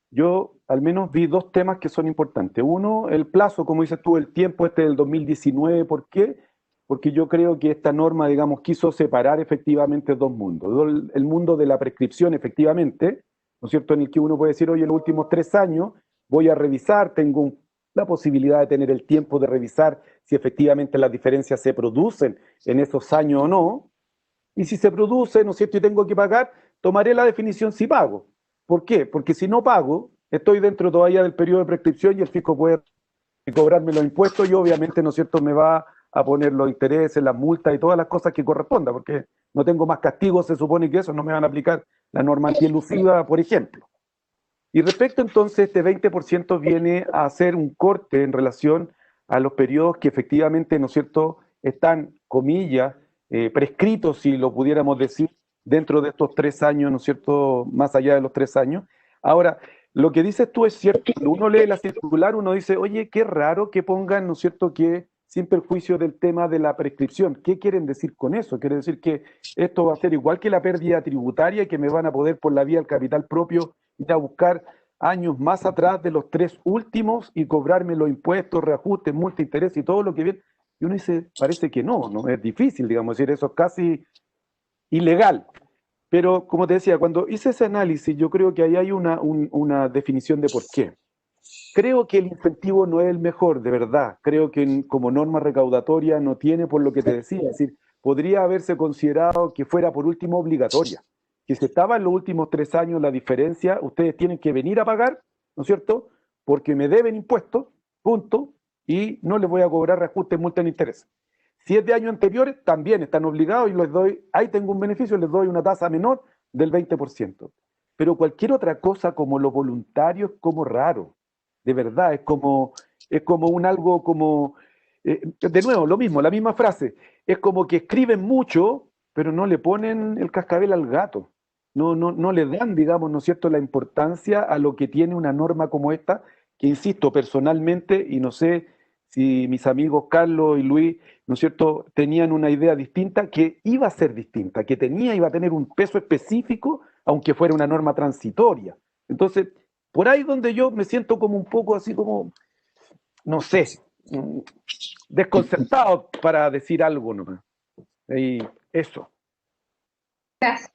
yo al menos vi dos temas que son importantes. Uno, el plazo, como dices tú, el tiempo del 2019. ¿Por qué? Porque yo creo que esta norma, digamos, quiso separar efectivamente dos mundos. El mundo de la prescripción, efectivamente, ¿no es cierto?, en el que uno puede decir, oye, en los últimos 3 años voy a revisar, tengo la posibilidad de tener el tiempo de revisar si efectivamente las diferencias se producen en esos años o no. Y si se produce, ¿no es cierto?, y tengo que pagar, tomaré la definición si pago. ¿Por qué? Porque si no pago, estoy dentro todavía del periodo de prescripción y el fisco puede cobrarme los impuestos y obviamente, ¿no es cierto?, me va a poner los intereses, las multas y todas las cosas que corresponda, porque no tengo más castigos, se supone que eso no me van a aplicar la norma antielusiva, por ejemplo. Y respecto entonces, este 20% viene a hacer un corte en relación a los periodos que efectivamente, ¿no es cierto?, están, comillas, prescritos, si lo pudiéramos decir, dentro de estos 3 años, ¿no es cierto?, más allá de los 3 años. Ahora, lo que dices tú es cierto. Cuando uno lee la circular, uno dice, oye, qué raro que pongan, ¿no es cierto?, que sin perjuicio del tema de la prescripción. ¿Qué quieren decir con eso? ¿Quiere decir que esto va a ser igual que la pérdida tributaria y que me van a poder, por la vía del capital propio, ir a buscar años más atrás de los 3 últimos y cobrarme los impuestos, reajustes, multa, interés y todo lo que viene? Y uno dice, parece que no, ¿no? Es difícil, digamos, decir, eso es casi ilegal. Pero, como te decía, cuando hice ese análisis, yo creo que ahí hay una definición de por qué. Creo que el incentivo no es el mejor, de verdad. Creo que como norma recaudatoria no tiene, por lo que te decía, es decir, podría haberse considerado que fuera por último obligatoria. Que si estaba en los últimos 3 años la diferencia, ustedes tienen que venir a pagar, ¿no es cierto?, porque me deben impuestos, punto, y no les voy a cobrar reajustes, multa ni interés. Si es de años anteriores, también están obligados y les doy, ahí tengo un beneficio, les doy una tasa menor del 20%. Pero cualquier otra cosa como lo voluntario es como raro, de verdad, es como un algo como, de nuevo, lo mismo, la misma frase, es como que escriben mucho, pero no le ponen el cascabel al gato, no le dan, digamos, ¿no es cierto?, la importancia a lo que tiene una norma como esta, que insisto, personalmente, y no sé si mis amigos Carlos y Luis, ¿no es cierto?, tenían una idea distinta, que iba a ser distinta, que iba a tener un peso específico, aunque fuera una norma transitoria. Entonces, por ahí donde yo me siento como un poco así como, no sé, desconcertado para decir algo nomás. Y eso. Gracias.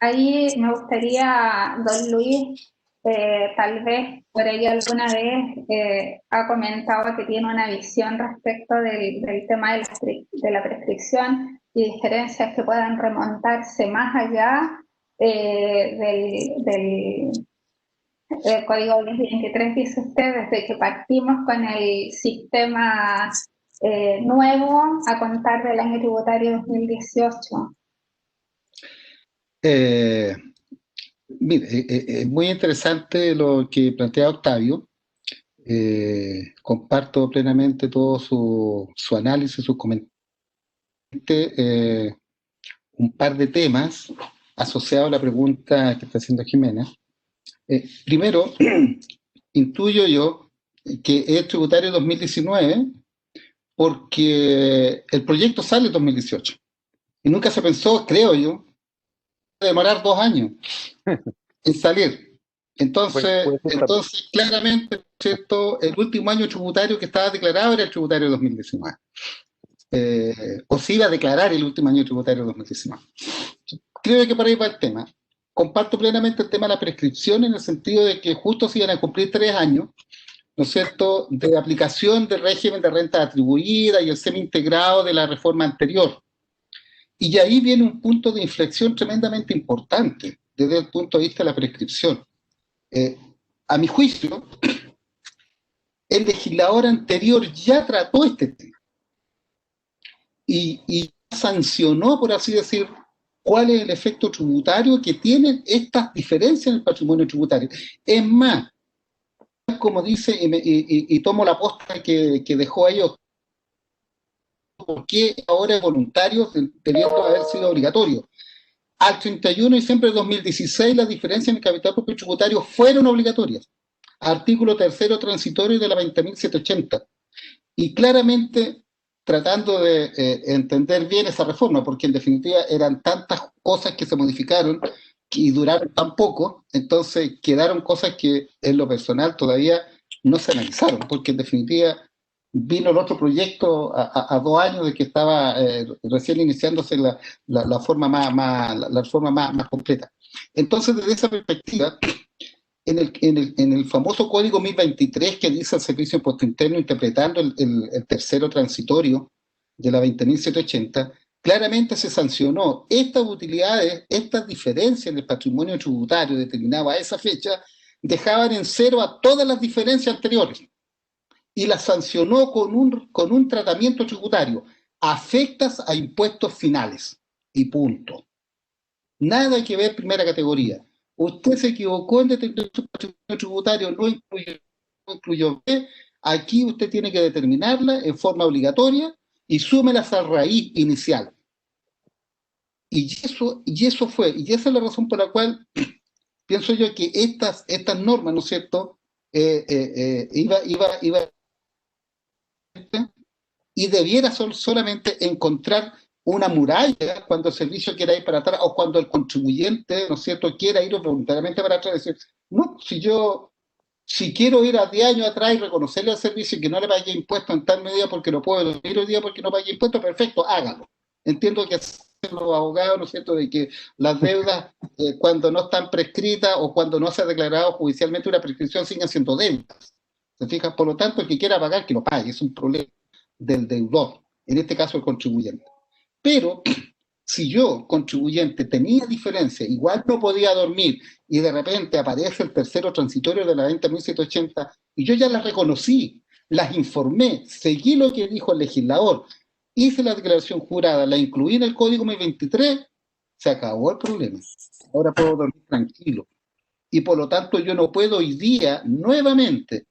Ahí me gustaría, don Luis, tal vez por ahí alguna vez ha comentado que tiene una visión respecto del tema de la prescripción y diferencias que puedan remontarse más allá del Código 1023, dice usted, desde que partimos con el sistema nuevo a contar del año tributario 2018. Mire, es muy interesante lo que plantea Octavio. Comparto plenamente todo su análisis, sus comentarios. Un par de temas asociados a la pregunta que está haciendo Jimena. Primero, intuyo yo que es tributario 2019 porque el proyecto sale en 2018 y nunca se pensó, creo yo, demorar 2 años en salir. Entonces, claramente, ¿cierto?, el último año tributario que estaba declarado era el tributario 2019. O se iba a declarar el último año tributario 2019. Creo que por ahí va el tema. Comparto plenamente el tema de la prescripción en el sentido de que justo se iban a cumplir 3 años, ¿no ¿no es cierto?, de aplicación del régimen de renta atribuida y el semi-integrado de la reforma anterior. Y ahí viene un punto de inflexión tremendamente importante desde el punto de vista de la prescripción. A mi juicio, el legislador anterior ya trató este tema y sancionó, por así decir, cuál es el efecto tributario que tienen estas diferencias en el patrimonio tributario. Es más, como dice, y tomo la posta que dejó ellos, ¿por qué ahora es voluntario debiendo haber sido obligatorio? Al 31 de diciembre de 2016, las diferencias en el capital propio tributario fueron obligatorias. Artículo 3º transitorio de la 20.780. Y claramente tratando de entender bien esa reforma, porque en definitiva eran tantas cosas que se modificaron y duraron tan poco, entonces quedaron cosas que en lo personal todavía no se analizaron, porque en definitiva vino el otro proyecto a 2 años de que estaba recién iniciándose la forma más completa. Entonces, desde esa perspectiva, en el famoso Código 1023 que dice el Servicio de Impuesto Interno, interpretando el tercero transitorio de la 20.780, claramente se sancionó estas utilidades, estas diferencias en el patrimonio tributario determinado a esa fecha, dejaban en cero a todas las diferencias anteriores y las sancionó con un tratamiento tributario, afectas a impuestos finales y punto. Nada que ver primera categoría. Usted se equivocó en determinar su patrimonio tributario, no incluyó B, aquí usted tiene que determinarla en forma obligatoria y súmelas a raíz inicial. Y eso fue, y esa es la razón por la cual pienso yo que estas normas, ¿no es cierto?, y debiera solamente encontrar una muralla cuando el servicio quiera ir para atrás o cuando el contribuyente, ¿no es cierto?, quiera ir voluntariamente para atrás y decir, no, si quiero ir a 10 años atrás y reconocerle al servicio que no le pague impuestos en tal medida porque no puedo ir hoy día porque no pague impuestos, perfecto, hágalo. Entiendo que hacen los abogados, ¿no es cierto?, de que las deudas cuando no están prescritas o cuando no se ha declarado judicialmente una prescripción siguen siendo deudas. ¿Se fija? Por lo tanto, el que quiera pagar, que lo pague, es un problema del deudor, en este caso el contribuyente. Pero si yo, contribuyente, tenía diferencia, igual no podía dormir y de repente aparece el tercero transitorio de la 20.780 y yo ya las reconocí, las informé, seguí lo que dijo el legislador, hice la declaración jurada, la incluí en el Código 1023, se acabó el problema. Ahora puedo dormir tranquilo. Y por lo tanto yo no puedo hoy día nuevamente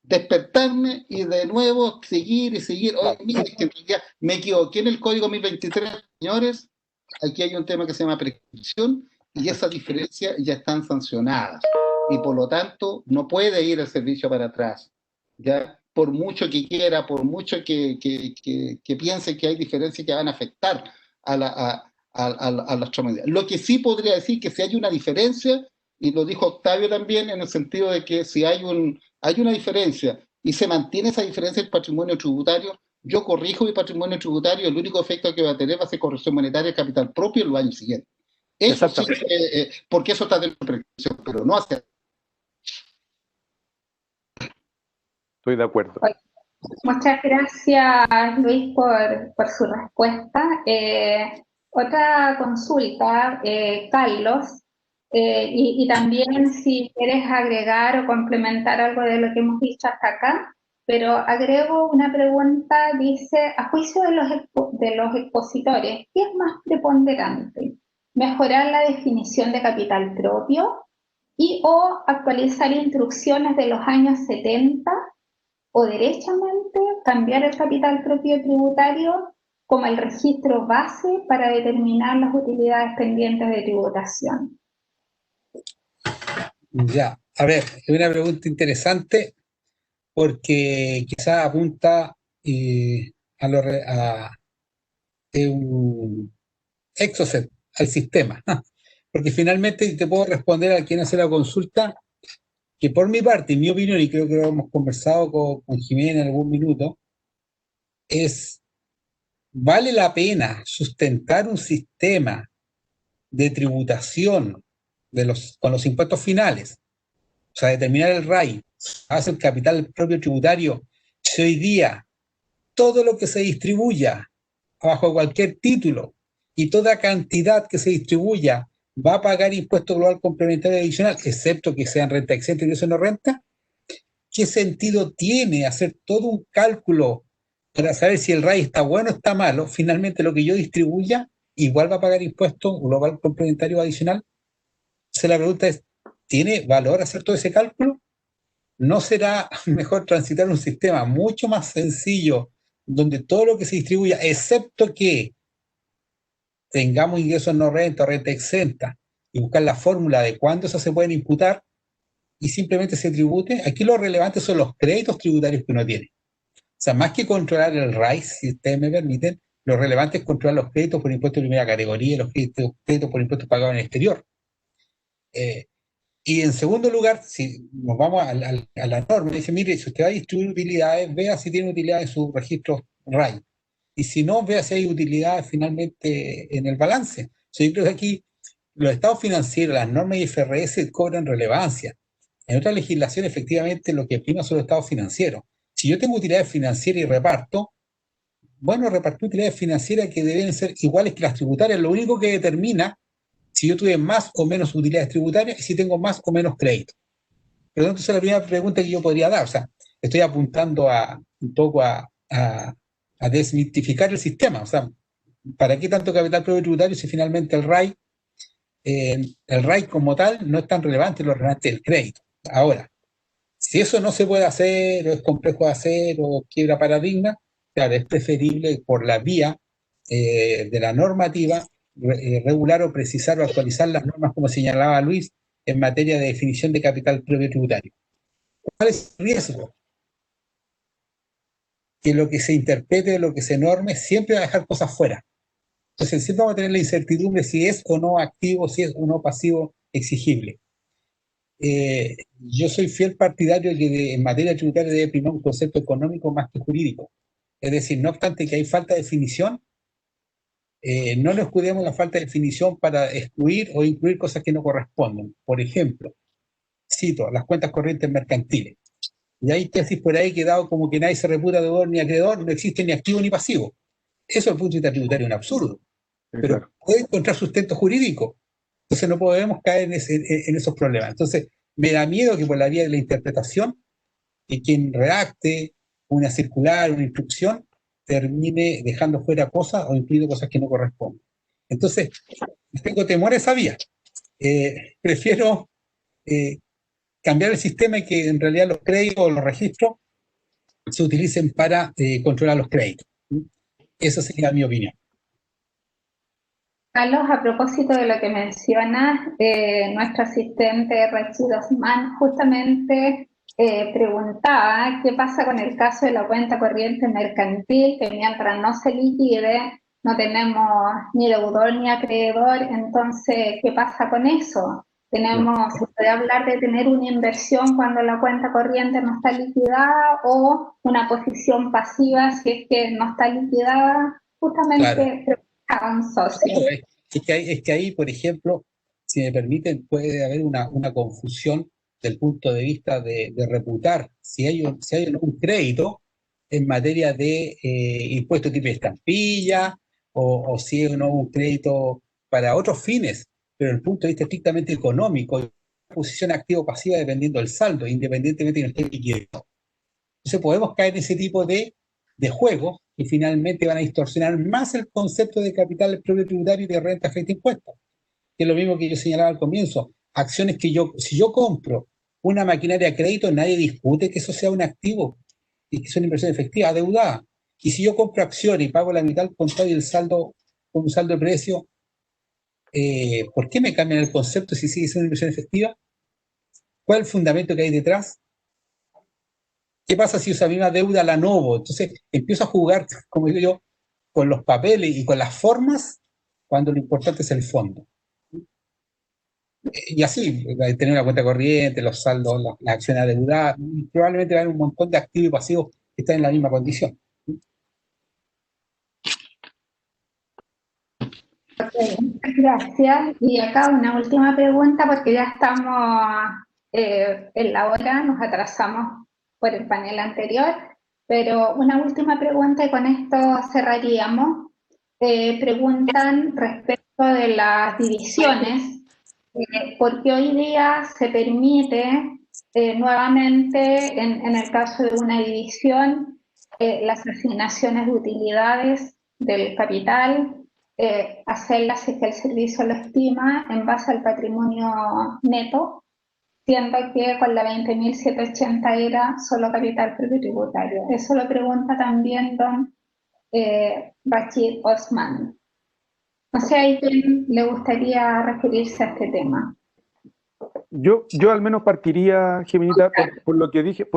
despertarme y de nuevo seguir y seguir. Oye, mire, que en realidad me equivoqué en el Código 1023, señores. Aquí hay un tema que se llama prescripción y esas diferencias ya están sancionadas. Y por lo tanto, no puede ir el servicio para atrás. Ya, por mucho que quiera, por mucho que piense que hay diferencias que van a afectar a las medidas. Lo que sí podría decir que si hay una diferencia, y lo dijo Octavio también, en el sentido de que si hay una diferencia y se mantiene esa diferencia en el patrimonio tributario, yo corrijo mi patrimonio tributario, el único efecto que va a tener va a ser corrección monetaria de capital propio en los años siguientes. Eso sí, porque eso está dentro de la prescripción, pero no hace. Estoy de acuerdo. Muchas gracias, Luis, por su respuesta. Otra consulta, Carlos, y también si quieres agregar o complementar algo de lo que hemos dicho hasta acá, pero agrego una pregunta, dice, a juicio de los expositores, ¿qué es más preponderante? ¿Mejorar la definición de capital propio y o actualizar instrucciones de los años 70 o derechamente cambiar el capital propio tributario como el registro base para determinar las utilidades pendientes de tributación? Ya, a ver, es una pregunta interesante porque quizás apunta a un exocet al sistema, porque finalmente te puedo responder a quien hace la consulta que por mi parte, en mi opinión, y creo que lo hemos conversado con Jimena en algún minuto, ¿vale la pena sustentar un sistema de tributación con los impuestos finales sea, determinar el RAI, hace el capital propio tributario, si hoy día todo lo que se distribuya bajo cualquier título y toda cantidad que se distribuya va a pagar impuesto global complementario adicional, excepto que sean renta exenta y eso no renta, ¿qué sentido tiene hacer todo un cálculo para saber si el RAI está bueno o está malo? Finalmente lo que yo distribuya igual va a pagar impuesto global complementario adicional. Entonces la pregunta es, ¿tiene valor hacer todo ese cálculo? ¿No será mejor transitar un sistema mucho más sencillo donde todo lo que se distribuya, excepto que tengamos ingresos no renta o renta exenta, y buscar la fórmula de cuándo eso se pueden imputar y simplemente se tribute? Aquí lo relevante son los créditos tributarios que uno tiene. O sea, más que controlar el RAI, si ustedes me permiten, lo relevante es controlar los créditos por impuestos de primera categoría y los créditos por impuestos pagados en el exterior. Y en segundo lugar, si nos vamos a la norma, dice, mire, si usted va a distribuir utilidades, vea si tiene utilidades en su registro RAI. Y si no, vea si hay utilidades finalmente en el balance. O sea, yo creo que aquí los estados financieros, las normas IFRS cobran relevancia. En otra legislación, efectivamente, lo que prima son los estados financieros. Si yo tengo utilidades financieras y reparto, bueno, reparto utilidades financieras que deben ser iguales que las tributarias. Lo único que determina si yo tuve más o menos utilidades tributarias y si tengo más o menos crédito. Por lo tanto, esa es la primera pregunta que yo podría dar. O sea, estoy apuntando un poco a desmitificar el sistema. O sea, ¿para qué tanto capital propio tributario si finalmente el RAI como tal no es tan relevante, lo relevante es el crédito? Ahora, si eso no se puede hacer, o es complejo de hacer, o quiebra paradigma, claro, es preferible por la vía de la normativa regular o precisar o actualizar las normas, como señalaba Luis, en materia de definición de capital propio tributario. ¿Cuál es el riesgo? Que lo que se interprete, lo que se norme, siempre va a dejar cosas fuera. Entonces siempre vamos a tener la incertidumbre si es o no activo, si es o no pasivo exigible. Yo soy fiel partidario de que en materia tributaria debe primar un concepto económico más que jurídico. Es decir, no obstante que hay falta de definición, no nos escudemos la falta de definición para excluir o incluir cosas que no corresponden. Por ejemplo, cito las cuentas corrientes mercantiles. Y hay tesis por ahí que dado como que nadie se reputa deudor ni acreedor, no existe ni activo ni pasivo. Eso desde el punto de vista tributario es un absurdo. Pero Claro. puede encontrar sustento jurídico. Entonces no podemos caer en esos problemas. Entonces me da miedo que por la vía de la interpretación, que quien redacte una circular, una instrucción, termine dejando fuera cosas o incluyendo cosas que no corresponden. Entonces, tengo temor a esa vía. Prefiero cambiar el sistema y que en realidad los créditos o los registros se utilicen para controlar los créditos. Esa sería mi opinión. Carlos, a propósito de lo que mencionas, nuestro asistente Rachid Osman justamente preguntaba qué pasa con el caso de la cuenta corriente mercantil, que mientras no se liquide no tenemos ni deudor ni acreedor. Entonces, ¿qué pasa con eso? ¿Se puede hablar de tener una inversión cuando la cuenta corriente no está liquidada o una posición pasiva si es que no está liquidada? Justamente Claro. a un socio. Es que ahí, por ejemplo, si me permiten, puede haber una confusión del punto de vista de reputar si hay un crédito en materia de impuesto tipo estampilla o si es o no un crédito para otros fines, pero desde el punto de vista estrictamente económico, posición activo-pasiva dependiendo del saldo, independientemente de que no esté liquidado. Entonces podemos caer en ese tipo de juegos que finalmente van a distorsionar más el concepto de capital propio tributario y de renta frente a impuestos, que es lo mismo que yo señalaba al comienzo. Acciones que si yo compro una maquinaria a crédito, nadie discute que eso sea un activo y que es una inversión efectiva, adeudada. Y si yo compro acciones y pago la mitad al contado y el saldo con un saldo de precio, ¿por qué me cambian el concepto si sigue siendo una inversión efectiva? ¿Cuál es el fundamento que hay detrás? ¿Qué pasa si esa misma deuda la novo? Entonces empiezo a jugar, como digo yo, con los papeles y con las formas cuando lo importante es el fondo. Y así, tener una cuenta corriente, los saldos, las acciones adeudadas, probablemente va a haber un montón de activos y pasivos que están en la misma condición. Okay, gracias. Y acá una última pregunta porque ya estamos En la hora nos atrasamos por el panel anterior, pero una última pregunta y con esto cerraríamos. Preguntan respecto de las divisiones, porque hoy día se permite nuevamente, en el caso de una división, las asignaciones de utilidades del capital, hacerlas si es que el servicio lo estima en base al patrimonio neto, siendo que con la 20.780 era solo capital propio tributario. Eso lo pregunta también don Bachir Osman. No sé a quién le gustaría referirse a este tema. Yo al menos partiría, Jimenita, por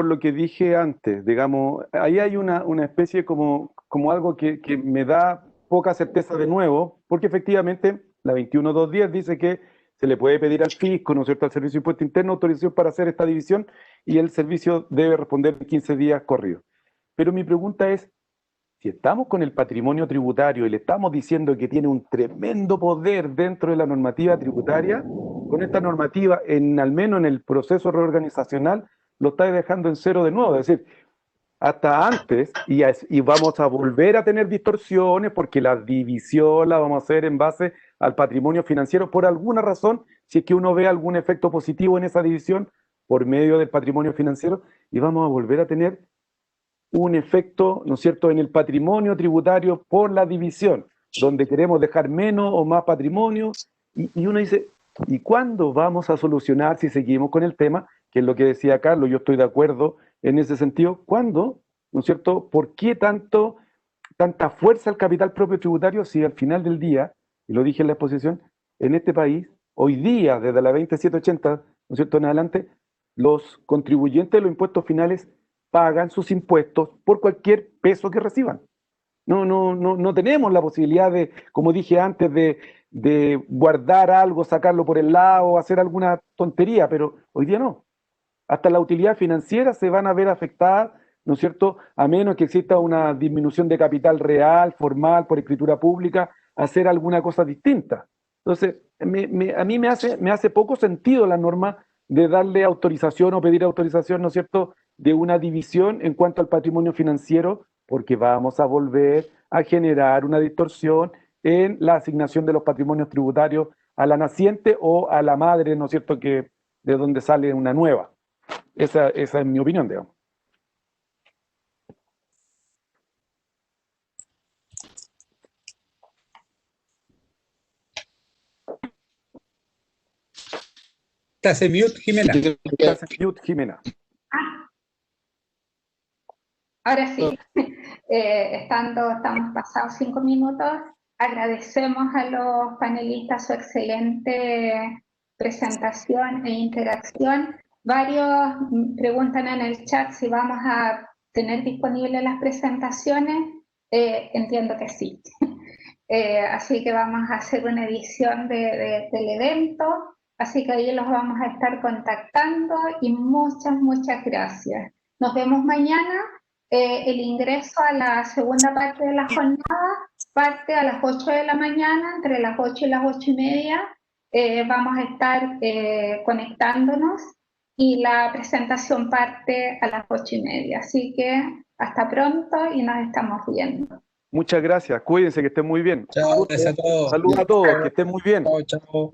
lo que dije antes, digamos, ahí hay una especie como algo que me da poca certeza de nuevo, porque efectivamente la 21.210 dice que se le puede pedir al fisco, ¿no es cierto?, al Servicio de Impuesto Interno, autorización para hacer esta división y el servicio debe responder en 15 días corridos. Pero mi pregunta es, si estamos con el patrimonio tributario y le estamos diciendo que tiene un tremendo poder dentro de la normativa tributaria, con esta normativa, al menos en el proceso reorganizacional, lo está dejando en cero de nuevo. Es decir, hasta antes, y vamos a volver a tener distorsiones porque la división la vamos a hacer en base al patrimonio financiero por alguna razón, si es que uno ve algún efecto positivo en esa división por medio del patrimonio financiero, y vamos a volver a tener un efecto, ¿no es cierto?, en el patrimonio tributario por la división, donde queremos dejar menos o más patrimonio, y uno dice, ¿y cuándo vamos a solucionar si seguimos con el tema? Que es lo que decía Carlos, yo estoy de acuerdo en ese sentido. ¿Cuándo? ¿No es cierto? ¿Por qué tanta fuerza al capital propio tributario si al final del día, y lo dije en la exposición, en este país, hoy día, desde la 2780, ¿no es cierto?, en adelante, los contribuyentes de los impuestos finales pagan sus impuestos por cualquier peso que reciban. No tenemos la posibilidad de, como dije antes, de guardar algo, sacarlo por el lado, hacer alguna tontería, pero hoy día no. Hasta la utilidad financiera se van a ver afectadas, ¿no es cierto?, a menos que exista una disminución de capital real, formal, por escritura pública, hacer alguna cosa distinta. Entonces, a mí me hace poco sentido la norma de darle autorización o pedir autorización, ¿no es cierto?, de una división en cuanto al patrimonio financiero, porque vamos a volver a generar una distorsión en la asignación de los patrimonios tributarios a la naciente o a la madre, ¿no es cierto?, que de donde sale una nueva. Esa es mi opinión, digamos. Estás en mute, Jimena. Estás en mute, Jimena. Ahora sí, estamos pasados 5 minutos. Agradecemos a los panelistas su excelente presentación e interacción. Varios preguntan en el chat si vamos a tener disponibles las presentaciones. Entiendo que sí. Así que vamos a hacer una edición del evento. Así que ahí los vamos a estar contactando y muchas gracias. Nos vemos mañana. El ingreso a la segunda parte de la jornada parte a las 8 de la mañana, entre las 8 y las 8:30. Vamos a estar conectándonos y la presentación parte a las 8:30. Así que hasta pronto y nos estamos viendo. Muchas gracias, cuídense, que estén muy bien. Chao, gracias a todos. Saludos a todos, que estén muy bien. Chao. Chao.